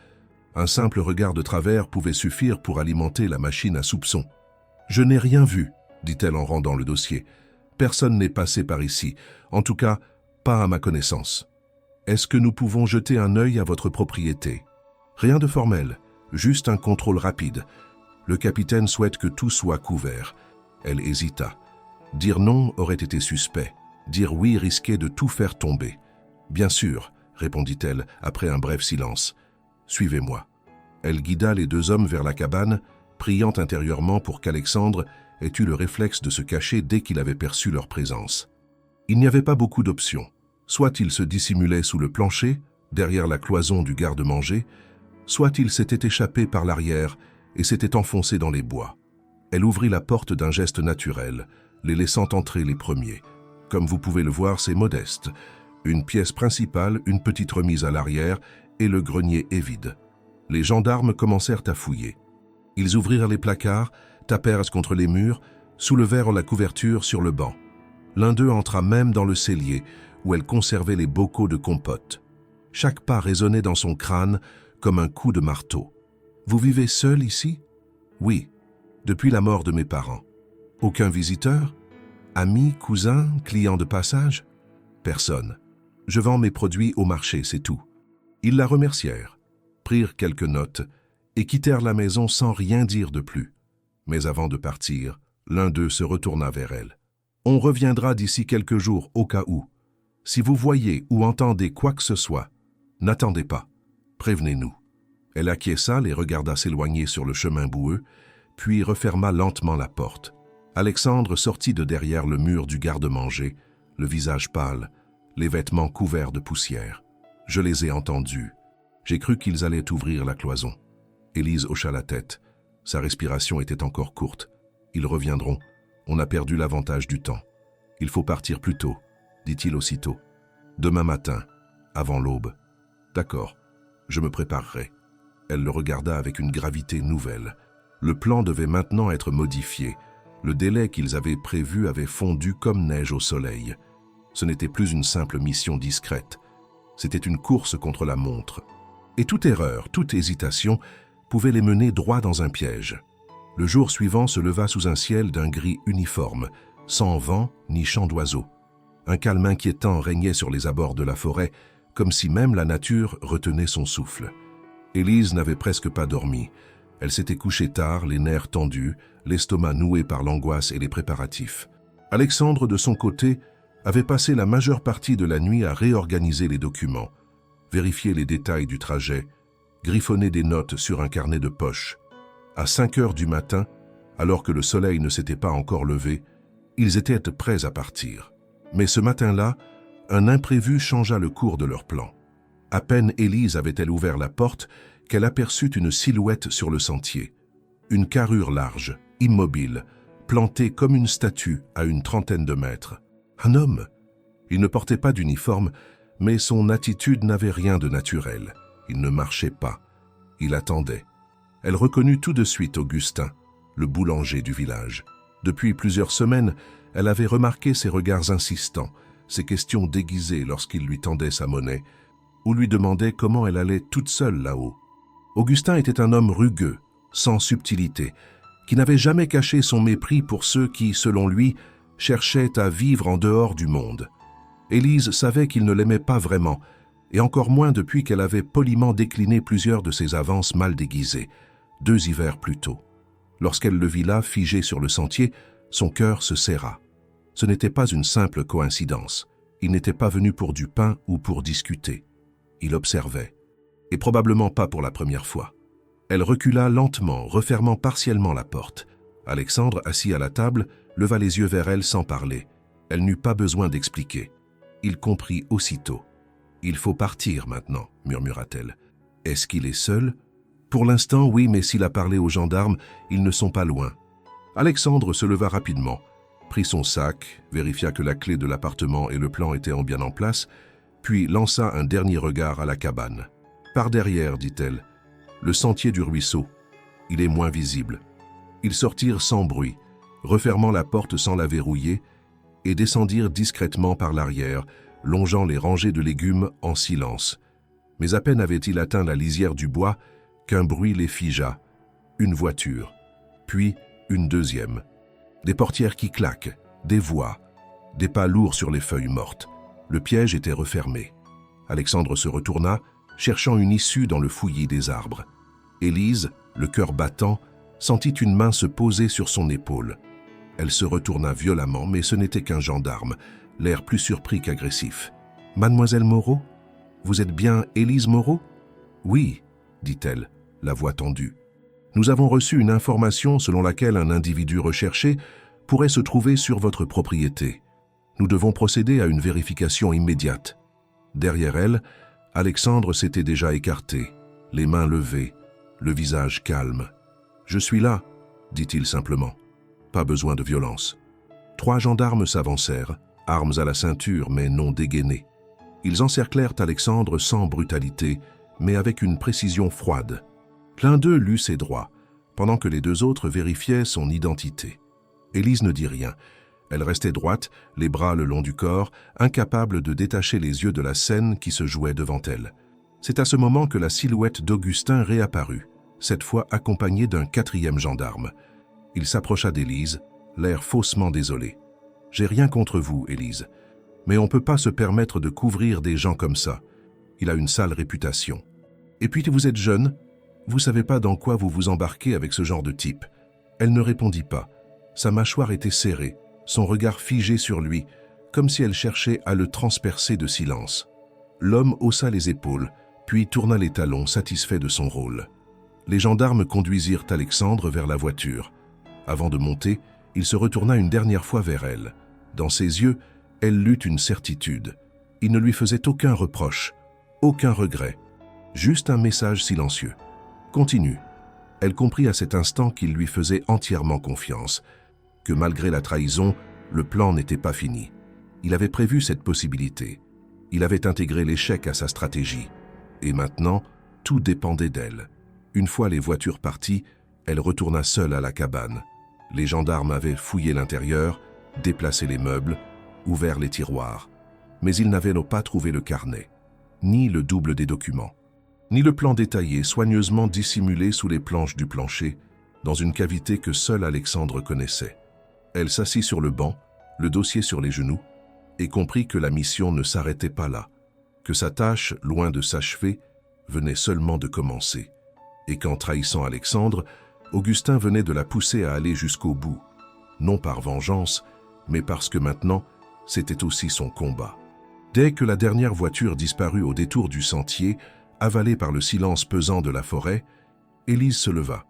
Un simple regard de travers pouvait suffire pour alimenter la machine à soupçons. « Je n'ai rien vu », dit-elle en rendant le dossier. « Personne n'est passé par ici, en tout cas, pas à ma connaissance. Est-ce que nous pouvons jeter un œil à votre propriété ? Rien de formel, juste un contrôle rapide. Le capitaine souhaite que tout soit couvert. » Elle hésita. Dire non aurait été suspect. Dire oui risquait de tout faire tomber. « Bien sûr, » répondit-elle après un bref silence. « Suivez-moi. » Elle guida les deux hommes vers la cabane, priant intérieurement pour qu'Alexandre ait eu le réflexe de se cacher dès qu'il avait perçu leur présence. Il n'y avait pas beaucoup d'options. Soit il se dissimulait sous le plancher, derrière la cloison du garde-manger, soit il s'était échappé par l'arrière et s'était enfoncé dans les bois. Elle ouvrit la porte d'un geste naturel, les laissant entrer les premiers. Comme vous pouvez le voir, c'est modeste. Une pièce principale, une petite remise à l'arrière, et le grenier est vide. Les gendarmes commencèrent à fouiller. Ils ouvrirent les placards, tapèrent contre les murs, soulevèrent la couverture sur le banc. L'un d'eux entra même dans le cellier, où elle conservait les bocaux de compote. Chaque pas résonnait dans son crâne comme un coup de marteau. « Vous vivez seul ici ?»« Oui, depuis la mort de mes parents. »« Aucun visiteur ? Amis, cousins, clients de passage ? » ?»« Personne. Je vends mes produits au marché, c'est tout. » Ils la remercièrent, prirent quelques notes et quittèrent la maison sans rien dire de plus. Mais avant de partir, l'un d'eux se retourna vers elle. « On reviendra d'ici quelques jours au cas où. Si vous voyez ou entendez quoi que ce soit, n'attendez pas. Prévenez-nous. » Elle acquiesça, les regarda s'éloigner sur le chemin boueux, puis referma lentement la porte. Alexandre sortit de derrière le mur du garde-manger, le visage pâle, les vêtements couverts de poussière. « Je les ai entendus. J'ai cru qu'ils allaient ouvrir la cloison. » Élise hocha la tête. Sa respiration était encore courte. « Ils reviendront. On a perdu l'avantage du temps. Il faut partir plus tôt, » dit-il aussitôt. « Demain matin, avant l'aube. »« D'accord, je me préparerai. » Elle le regarda avec une gravité nouvelle. Le plan devait maintenant être modifié. Le délai qu'ils avaient prévu avait fondu comme neige au soleil. Ce n'était plus une simple mission discrète. C'était une course contre la montre. Et toute erreur, toute hésitation pouvait les mener droit dans un piège. Le jour suivant se leva sous un ciel d'un gris uniforme, sans vent ni chant d'oiseaux. Un calme inquiétant régnait sur les abords de la forêt, comme si même la nature retenait son souffle. Élise n'avait presque pas dormi. Elle s'était couchée tard, les nerfs tendus, l'estomac noué par l'angoisse et les préparatifs. Alexandre, de son côté, avait passé la majeure partie de la nuit à réorganiser les documents, vérifier les détails du trajet, griffonner des notes sur un carnet de poche. À 5 heures du matin, alors que le soleil ne s'était pas encore levé, ils étaient prêts à partir. Mais ce matin-là, un imprévu changea le cours de leur plan. À peine Élise avait-elle ouvert la porte qu'elle aperçut une silhouette sur le sentier. Une carrure large, immobile, plantée comme une statue à une trentaine de mètres. Un homme. Il ne portait pas d'uniforme, mais son attitude n'avait rien de naturel. Il ne marchait pas. Il attendait. Elle reconnut tout de suite Augustin, le boulanger du village. Depuis plusieurs semaines, elle avait remarqué ses regards insistants, ses questions déguisées lorsqu'il lui tendait sa monnaie, ou lui demandait comment elle allait toute seule là-haut. Augustin était un homme rugueux, sans subtilité, qui n'avait jamais caché son mépris pour ceux qui, selon lui, cherchaient à vivre en dehors du monde. Élise savait qu'il ne l'aimait pas vraiment, et encore moins depuis qu'elle avait poliment décliné plusieurs de ses avances mal déguisées, 2 hivers plus tôt. Lorsqu'elle le vit là, figé sur le sentier, son cœur se serra. Ce n'était pas une simple coïncidence. Il n'était pas venu pour du pain ou pour discuter. Il observait, et probablement pas pour la première fois. Elle recula lentement, refermant partiellement la porte. Alexandre, assis à la table, leva les yeux vers elle sans parler. Elle n'eut pas besoin d'expliquer. Il comprit aussitôt. « Il faut partir maintenant », murmura-t-elle. « Est-ce qu'il est seul ?»« Pour l'instant, oui, mais s'il a parlé aux gendarmes, ils ne sont pas loin. » Alexandre se leva rapidement, prit son sac, vérifia que la clé de l'appartement et le plan étaient bien en place, puis lança un dernier regard à la cabane. « Par derrière, dit-elle, le sentier du ruisseau. Il est moins visible. » Ils sortirent sans bruit, refermant la porte sans la verrouiller, et descendirent discrètement par l'arrière, longeant les rangées de légumes en silence. Mais à peine avaient-ils atteint la lisière du bois qu'un bruit les figea. Une voiture, puis une deuxième. Des portières qui claquent, des voix, des pas lourds sur les feuilles mortes. Le piège était refermé. Alexandre se retourna, cherchant une issue dans le fouillis des arbres. Élise, le cœur battant, sentit une main se poser sur son épaule. Elle se retourna violemment, mais ce n'était qu'un gendarme, l'air plus surpris qu'agressif. « Mademoiselle Moreau, vous êtes bien Élise Moreau ?»« Oui, » dit-elle, la voix tendue. « Nous avons reçu une information selon laquelle un individu recherché pourrait se trouver sur votre propriété. Nous devons procéder à une vérification immédiate. » Derrière elle, Alexandre s'était déjà écarté, les mains levées, le visage calme. « Je suis là, » dit-il simplement. Pas besoin de violence. 3 gendarmes s'avancèrent, armes à la ceinture mais non dégainés. Ils encerclèrent Alexandre sans brutalité, mais avec une précision froide. L'un d'eux lut ses droits, pendant que les 2 autres vérifiaient son identité. Élise ne dit rien. Elle restait droite, les bras le long du corps, incapable de détacher les yeux de la scène qui se jouait devant elle. C'est à ce moment que la silhouette d'Augustin réapparut, cette fois accompagnée d'un 4e gendarme. Il s'approcha d'Élise, l'air faussement désolé. « J'ai rien contre vous, Élise, mais on ne peut pas se permettre de couvrir des gens comme ça. Il a une sale réputation. Et puis vous êtes jeune, vous savez pas dans quoi vous vous embarquez avec ce genre de type. » Elle ne répondit pas. Sa mâchoire était serrée, son regard figé sur lui, comme si elle cherchait à le transpercer de silence. L'homme haussa les épaules, puis tourna les talons, satisfait de son rôle. Les gendarmes conduisirent Alexandre vers la voiture. Avant de monter, il se retourna une dernière fois vers elle. Dans ses yeux, elle lut une certitude. Il ne lui faisait aucun reproche, aucun regret, juste un message silencieux. « Continue ». Elle comprit à cet instant qu'il lui faisait entièrement confiance, que malgré la trahison, le plan n'était pas fini. Il avait prévu cette possibilité. Il avait intégré l'échec à sa stratégie. Et maintenant, tout dépendait d'elle. Une fois les voitures parties, elle retourna seule à la cabane. Les gendarmes avaient fouillé l'intérieur, déplacé les meubles, ouvert les tiroirs. Mais il n'avait pas trouvé le carnet, ni le double des documents, ni le plan détaillé soigneusement dissimulé sous les planches du plancher, dans une cavité que seul Alexandre connaissait. Elle s'assit sur le banc, le dossier sur les genoux, et comprit que la mission ne s'arrêtait pas là, que sa tâche, loin de s'achever, venait seulement de commencer, et qu'en trahissant Alexandre, Augustin venait de la pousser à aller jusqu'au bout, non par vengeance, mais parce que maintenant, c'était aussi son combat. Dès que la dernière voiture disparut au détour du sentier, avalée par le silence pesant de la forêt, Élise se leva.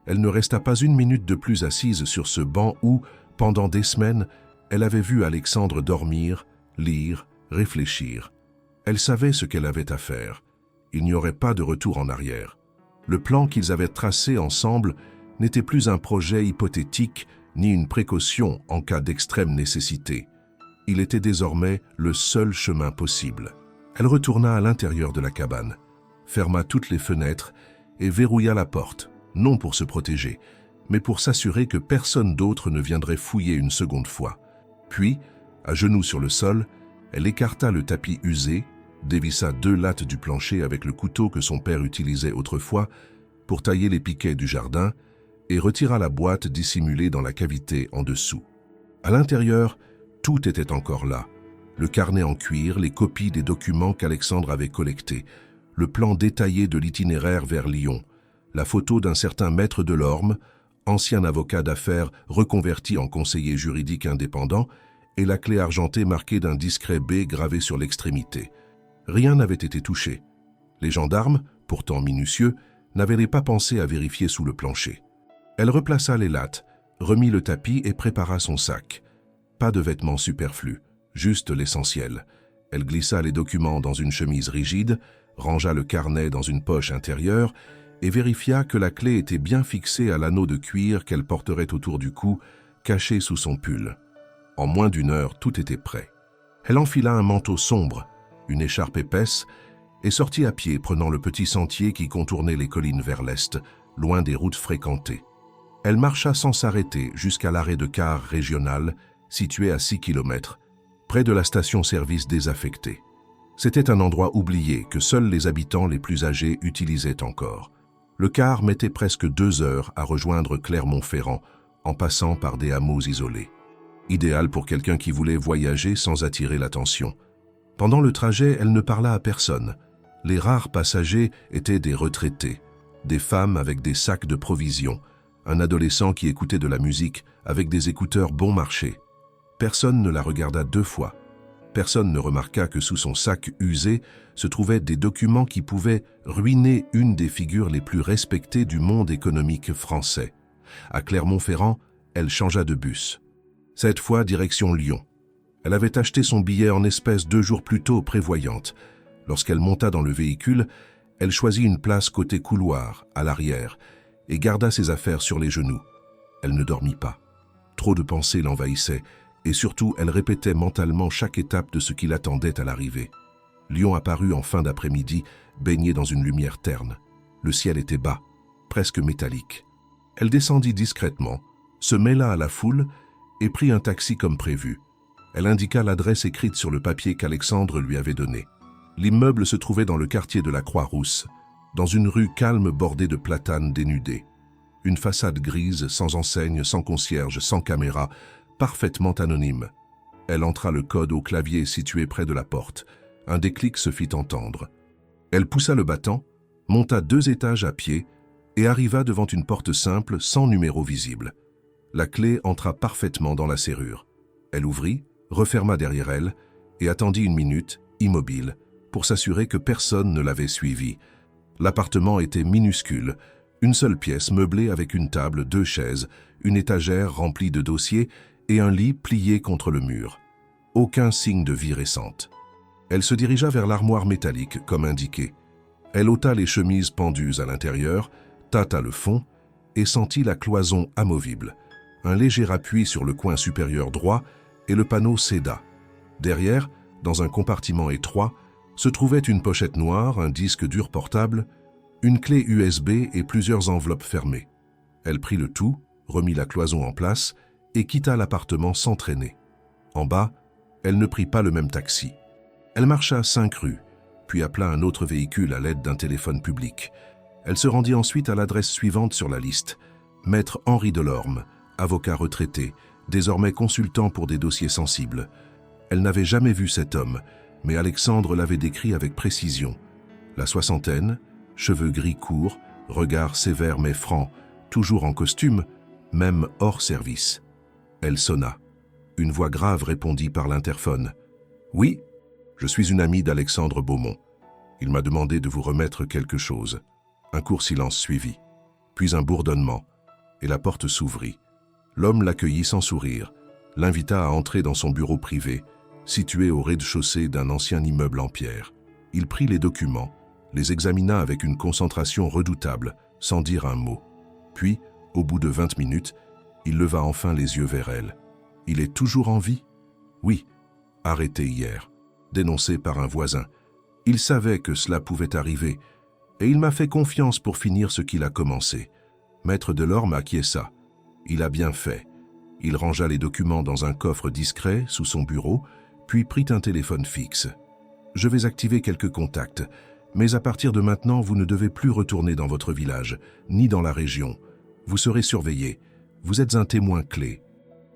Elle ne resta pas une minute de plus assise sur ce banc où, pendant des semaines, elle avait vu Alexandre dormir, lire, réfléchir. Elle savait ce qu'elle avait à faire. Il n'y aurait pas de retour en arrière. Le plan qu'ils avaient tracé ensemble n'était plus un projet hypothétique ni une précaution en cas d'extrême nécessité. Il était désormais le seul chemin possible. Elle retourna à l'intérieur de la cabane, ferma toutes les fenêtres et verrouilla la porte, non pour se protéger, mais pour s'assurer que personne d'autre ne viendrait fouiller une seconde fois. Puis, à genoux sur le sol, elle écarta le tapis usé, dévissa 2 lattes du plancher avec le couteau que son père utilisait autrefois pour tailler les piquets du jardin et retira la boîte dissimulée dans la cavité en dessous. À l'intérieur, tout était encore là. Le carnet en cuir, les copies des documents qu'Alexandre avait collectés, le plan détaillé de l'itinéraire vers Lyon, la photo d'un certain maître Delorme, ancien avocat d'affaires reconverti en conseiller juridique indépendant, et la clé argentée marquée d'un discret B gravé sur l'extrémité. Rien n'avait été touché. Les gendarmes, pourtant minutieux, n'avaient pas pensé à vérifier sous le plancher. Elle replaça les lattes, remit le tapis et prépara son sac. Pas de vêtements superflus, juste l'essentiel. Elle glissa les documents dans une chemise rigide, rangea le carnet dans une poche intérieure et vérifia que la clé était bien fixée à l'anneau de cuir qu'elle porterait autour du cou, caché sous son pull. En moins d'1 heure, tout était prêt. Elle enfila un manteau sombre, une écharpe épaisse, et sortit à pied prenant le petit sentier qui contournait les collines vers l'est, loin des routes fréquentées. Elle marcha sans s'arrêter jusqu'à l'arrêt de car régional, situé à 6 km, près de la station-service désaffectée. C'était un endroit oublié que seuls les habitants les plus âgés utilisaient encore. Le car mettait presque 2 heures à rejoindre Clermont-Ferrand, en passant par des hameaux isolés. Idéal pour quelqu'un qui voulait voyager sans attirer l'attention. Pendant le trajet, elle ne parla à personne. Les rares passagers étaient des retraités, des femmes avec des sacs de provisions, un adolescent qui écoutait de la musique avec des écouteurs bon marché. Personne ne la regarda 2 fois. Personne ne remarqua que sous son sac usé se trouvaient des documents qui pouvaient ruiner une des figures les plus respectées du monde économique français. À Clermont-Ferrand, elle changea de bus. Cette fois, direction Lyon. Elle avait acheté son billet en espèces 2 jours plus tôt, prévoyante. Lorsqu'elle monta dans le véhicule, elle choisit une place côté couloir, à l'arrière, et garda ses affaires sur les genoux. Elle ne dormit pas. Trop de pensées l'envahissaient, et surtout, elle répétait mentalement chaque étape de ce qui l'attendait à l'arrivée. Lyon apparut en fin d'après-midi, baigné dans une lumière terne. Le ciel était bas, presque métallique. Elle descendit discrètement, se mêla à la foule et prit un taxi comme prévu. Elle indiqua l'adresse écrite sur le papier qu'Alexandre lui avait donné. L'immeuble se trouvait dans le quartier de la Croix-Rousse, dans une rue calme bordée de platanes dénudés. Une façade grise, sans enseigne, sans concierge, sans caméra, parfaitement anonyme. Elle entra le code au clavier situé près de la porte. Un déclic se fit entendre. Elle poussa le battant, monta 2 étages à pied et arriva devant une porte simple sans numéro visible. La clé entra parfaitement dans la serrure. Elle ouvrit, referma derrière elle et attendit 1 minute, immobile, pour s'assurer que personne ne l'avait suivie. L'appartement était minuscule, une seule pièce meublée avec une table, 2 chaises, une étagère remplie de dossiers et un lit plié contre le mur. Aucun signe de vie récente. Elle se dirigea vers l'armoire métallique, comme indiqué. Elle ôta les chemises pendues à l'intérieur, tâta le fond et sentit la cloison amovible. Un léger appui sur le coin supérieur droit et le panneau céda. Derrière, dans un compartiment étroit, se trouvait une pochette noire, un disque dur portable, une clé USB et plusieurs enveloppes fermées. Elle prit le tout, remit la cloison en place et quitta l'appartement sans traîner. En bas, elle ne prit pas le même taxi. Elle marcha 5 rues, puis appela un autre véhicule à l'aide d'un téléphone public. Elle se rendit ensuite à l'adresse suivante sur la liste. Maître Henri Delorme, avocat retraité, désormais consultant pour des dossiers sensibles. Elle n'avait jamais vu cet homme, mais Alexandre l'avait décrit avec précision. La soixantaine, cheveux gris courts, regard sévère mais franc, toujours en costume, même hors service. Elle sonna. Une voix grave répondit par l'interphone. « Oui, je suis une amie d'Alexandre Beaumont. Il m'a demandé de vous remettre quelque chose. » Un court silence suivit, puis un bourdonnement, et la porte s'ouvrit. L'homme l'accueillit sans sourire, l'invita à entrer dans son bureau privé, situé au rez-de-chaussée d'un ancien immeuble en pierre. Il prit les documents, les examina avec une concentration redoutable, sans dire un mot. Puis, au bout de 20 minutes, il leva enfin les yeux vers elle. « Il est toujours en vie ?»« Oui, arrêté hier, dénoncé par un voisin. Il savait que cela pouvait arriver, et il m'a fait confiance pour finir ce qu'il a commencé. » Maître Delorme acquiesça. Il a bien fait. Il rangea les documents dans un coffre discret sous son bureau, puis prit un téléphone fixe. « Je vais activer quelques contacts, mais à partir de maintenant, vous ne devez plus retourner dans votre village, ni dans la région. Vous serez surveillé. Vous êtes un témoin clé.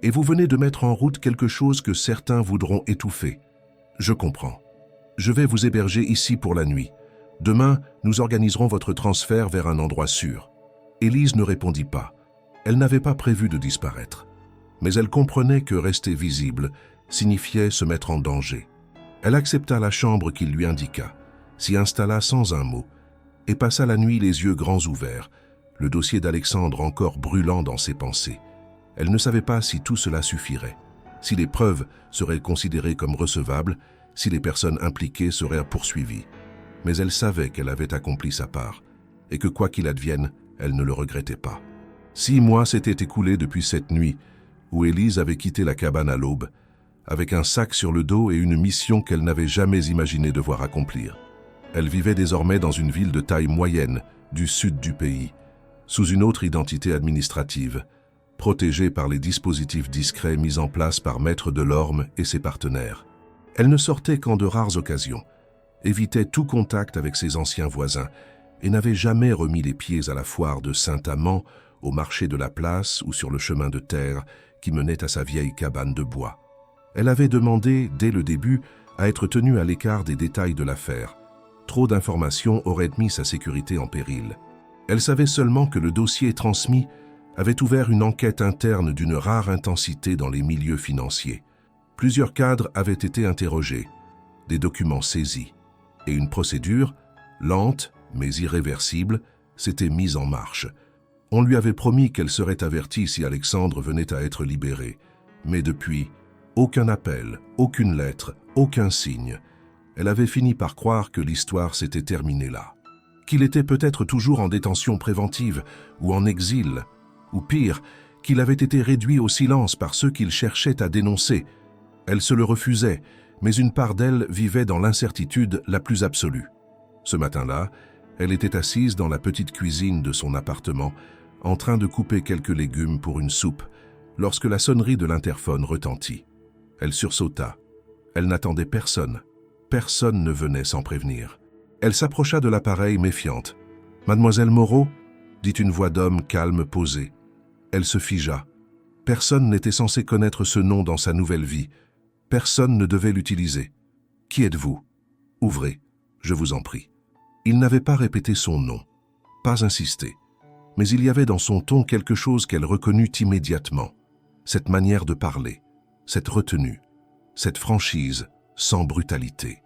Et vous venez de mettre en route quelque chose que certains voudront étouffer. Je comprends. Je vais vous héberger ici pour la nuit. Demain, nous organiserons votre transfert vers un endroit sûr. » Élise ne répondit pas. Elle n'avait pas prévu de disparaître. Mais elle comprenait que rester visible signifiait se mettre en danger. Elle accepta la chambre qu'il lui indiqua, s'y installa sans un mot, et passa la nuit les yeux grands ouverts, le dossier d'Alexandre encore brûlant dans ses pensées. Elle ne savait pas si tout cela suffirait, si les preuves seraient considérées comme recevables, si les personnes impliquées seraient poursuivies. Mais elle savait qu'elle avait accompli sa part, et que quoi qu'il advienne, elle ne le regrettait pas. 6 mois s'étaient écoulés depuis cette nuit, où Élise avait quitté la cabane à l'aube, avec un sac sur le dos et une mission qu'elle n'avait jamais imaginé devoir accomplir. Elle vivait désormais dans une ville de taille moyenne, du sud du pays, sous une autre identité administrative, protégée par les dispositifs discrets mis en place par Maître Delorme et ses partenaires. Elle ne sortait qu'en de rares occasions, évitait tout contact avec ses anciens voisins et n'avait jamais remis les pieds à la foire de Saint-Amand, au marché de la place ou sur le chemin de terre qui menait à sa vieille cabane de bois. Elle avait demandé, dès le début, à être tenue à l'écart des détails de l'affaire. Trop d'informations auraient mis sa sécurité en péril. Elle savait seulement que le dossier transmis avait ouvert une enquête interne d'une rare intensité dans les milieux financiers. Plusieurs cadres avaient été interrogés, des documents saisis, et une procédure, lente mais irréversible, s'était mise en marche. On lui avait promis qu'elle serait avertie si Alexandre venait à être libéré. Mais depuis, aucun appel, aucune lettre, aucun signe. Elle avait fini par croire que l'histoire s'était terminée là. Qu'il était peut-être toujours en détention préventive ou en exil, ou pire, qu'il avait été réduit au silence par ceux qu'il cherchait à dénoncer. Elle se le refusait, mais une part d'elle vivait dans l'incertitude la plus absolue. Ce matin-là, elle était assise dans la petite cuisine de son appartement, en train de couper quelques légumes pour une soupe, lorsque la sonnerie de l'interphone retentit. Elle sursauta. Elle n'attendait personne. Personne ne venait sans prévenir. Elle s'approcha de l'appareil méfiante. « Mademoiselle Moreau ?» dit une voix d'homme calme posée. Elle se figea. Personne n'était censé connaître ce nom dans sa nouvelle vie. Personne ne devait l'utiliser. « Qui êtes-vous ? Ouvrez, je vous en prie. » Il n'avait pas répété son nom, pas insisté. Mais il y avait dans son ton quelque chose qu'elle reconnut immédiatement. Cette manière de parler, cette retenue, cette franchise, sans brutalité.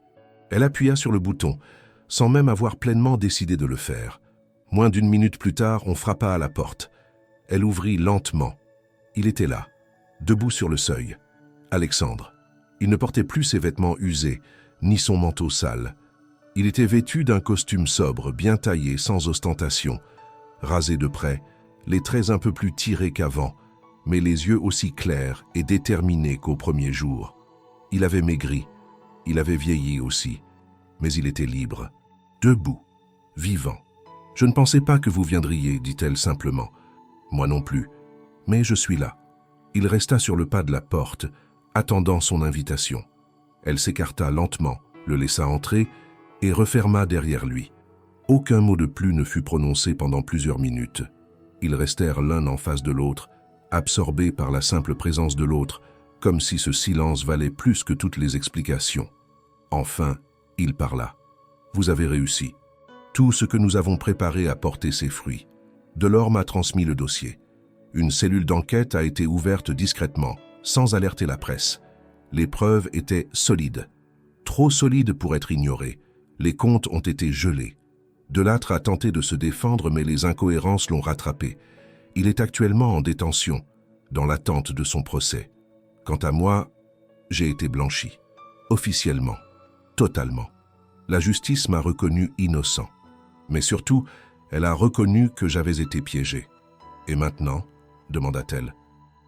Elle appuya sur le bouton, sans même avoir pleinement décidé de le faire. Moins d'1 minute plus tard, on frappa à la porte. Elle ouvrit lentement. Il était là, debout sur le seuil. Alexandre. Il ne portait plus ses vêtements usés, ni son manteau sale. Il était vêtu d'un costume sobre, bien taillé, sans ostentation. Rasé de près, les traits un peu plus tirés qu'avant, mais les yeux aussi clairs et déterminés qu'au premier jour. Il avait maigri, il avait vieilli aussi, mais il était libre, debout, vivant. « Je ne pensais pas que vous viendriez, dit-elle simplement. Moi non plus, mais je suis là. » Il resta sur le pas de la porte, attendant son invitation. Elle s'écarta lentement, le laissa entrer et referma derrière lui. Aucun mot de plus ne fut prononcé pendant plusieurs minutes. Ils restèrent l'un en face de l'autre, absorbés par la simple présence de l'autre, comme si ce silence valait plus que toutes les explications. Enfin, il parla. « Vous avez réussi. Tout ce que nous avons préparé a porté ses fruits. Delors m'a transmis le dossier. Une cellule d'enquête a été ouverte discrètement, sans alerter la presse. Les preuves étaient solides. Trop solides pour être ignorées. Les comptes ont été gelés. Delattre a tenté de se défendre, mais les incohérences l'ont rattrapé. Il est actuellement en détention, dans l'attente de son procès. Quant à moi, j'ai été blanchi. Officiellement. Totalement. La justice m'a reconnu innocent. Mais surtout, elle a reconnu que j'avais été piégé. Et maintenant, demanda-t-elle,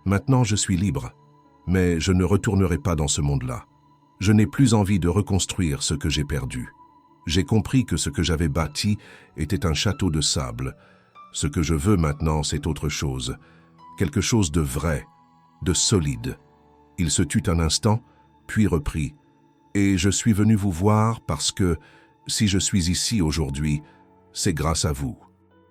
maintenant je suis libre, mais je ne retournerai pas dans ce monde-là. Je n'ai plus envie de reconstruire ce que j'ai perdu. J'ai compris que ce que j'avais bâti était un château de sable. Ce que je veux maintenant, c'est autre chose. Quelque chose de vrai, de solide. Il se tut un instant, puis reprit. Et je suis venu vous voir parce que, si je suis ici aujourd'hui, c'est grâce à vous.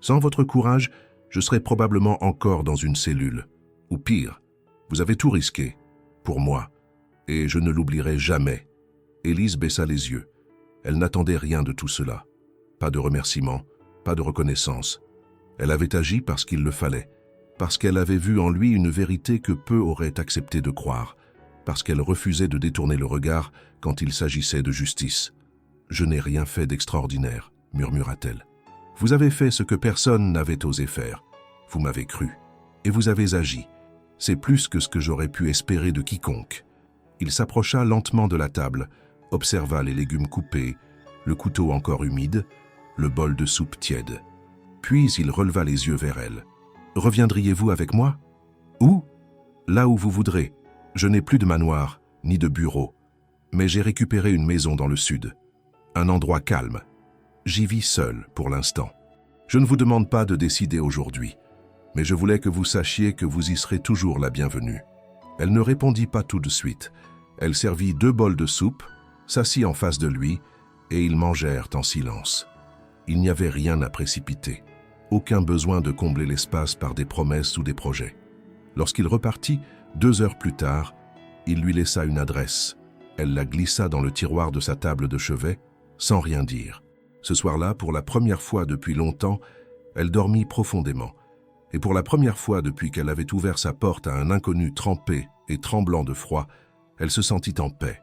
Sans votre courage, je serais probablement encore dans une cellule. Ou pire, vous avez tout risqué, pour moi, et je ne l'oublierai jamais. Élise baissa les yeux. Elle n'attendait rien de tout cela. Pas de remerciement, pas de reconnaissance. Elle avait agi parce qu'il le fallait, parce qu'elle avait vu en lui une vérité que peu auraient accepté de croire, parce qu'elle refusait de détourner le regard quand il s'agissait de justice. « Je n'ai rien fait d'extraordinaire », murmura-t-elle. « Vous avez fait ce que personne n'avait osé faire. Vous m'avez cru, et vous avez agi. C'est plus que ce que j'aurais pu espérer de quiconque. » Il s'approcha lentement de la table, observa les légumes coupés, le couteau encore humide, le bol de soupe tiède. Puis il releva les yeux vers elle. « Reviendriez-vous avec moi ? »« Où ? » ?»« Là où vous voudrez. Je n'ai plus de manoir, ni de bureau. Mais j'ai récupéré une maison dans le sud. Un endroit calme. J'y vis seul, pour l'instant. Je ne vous demande pas de décider aujourd'hui, mais je voulais que vous sachiez que vous y serez toujours la bienvenue. » Elle ne répondit pas tout de suite. Elle servit 2 bols de soupe, s'assit en face de lui, et ils mangèrent en silence. Il n'y avait rien à précipiter. Aucun besoin de combler l'espace par des promesses ou des projets. Lorsqu'il repartit, 2 heures plus tard, il lui laissa une adresse. Elle la glissa dans le tiroir de sa table de chevet, sans rien dire. Ce soir-là, pour la première fois depuis longtemps, elle dormit profondément. Et pour la première fois depuis qu'elle avait ouvert sa porte à un inconnu trempé et tremblant de froid, elle se sentit en paix.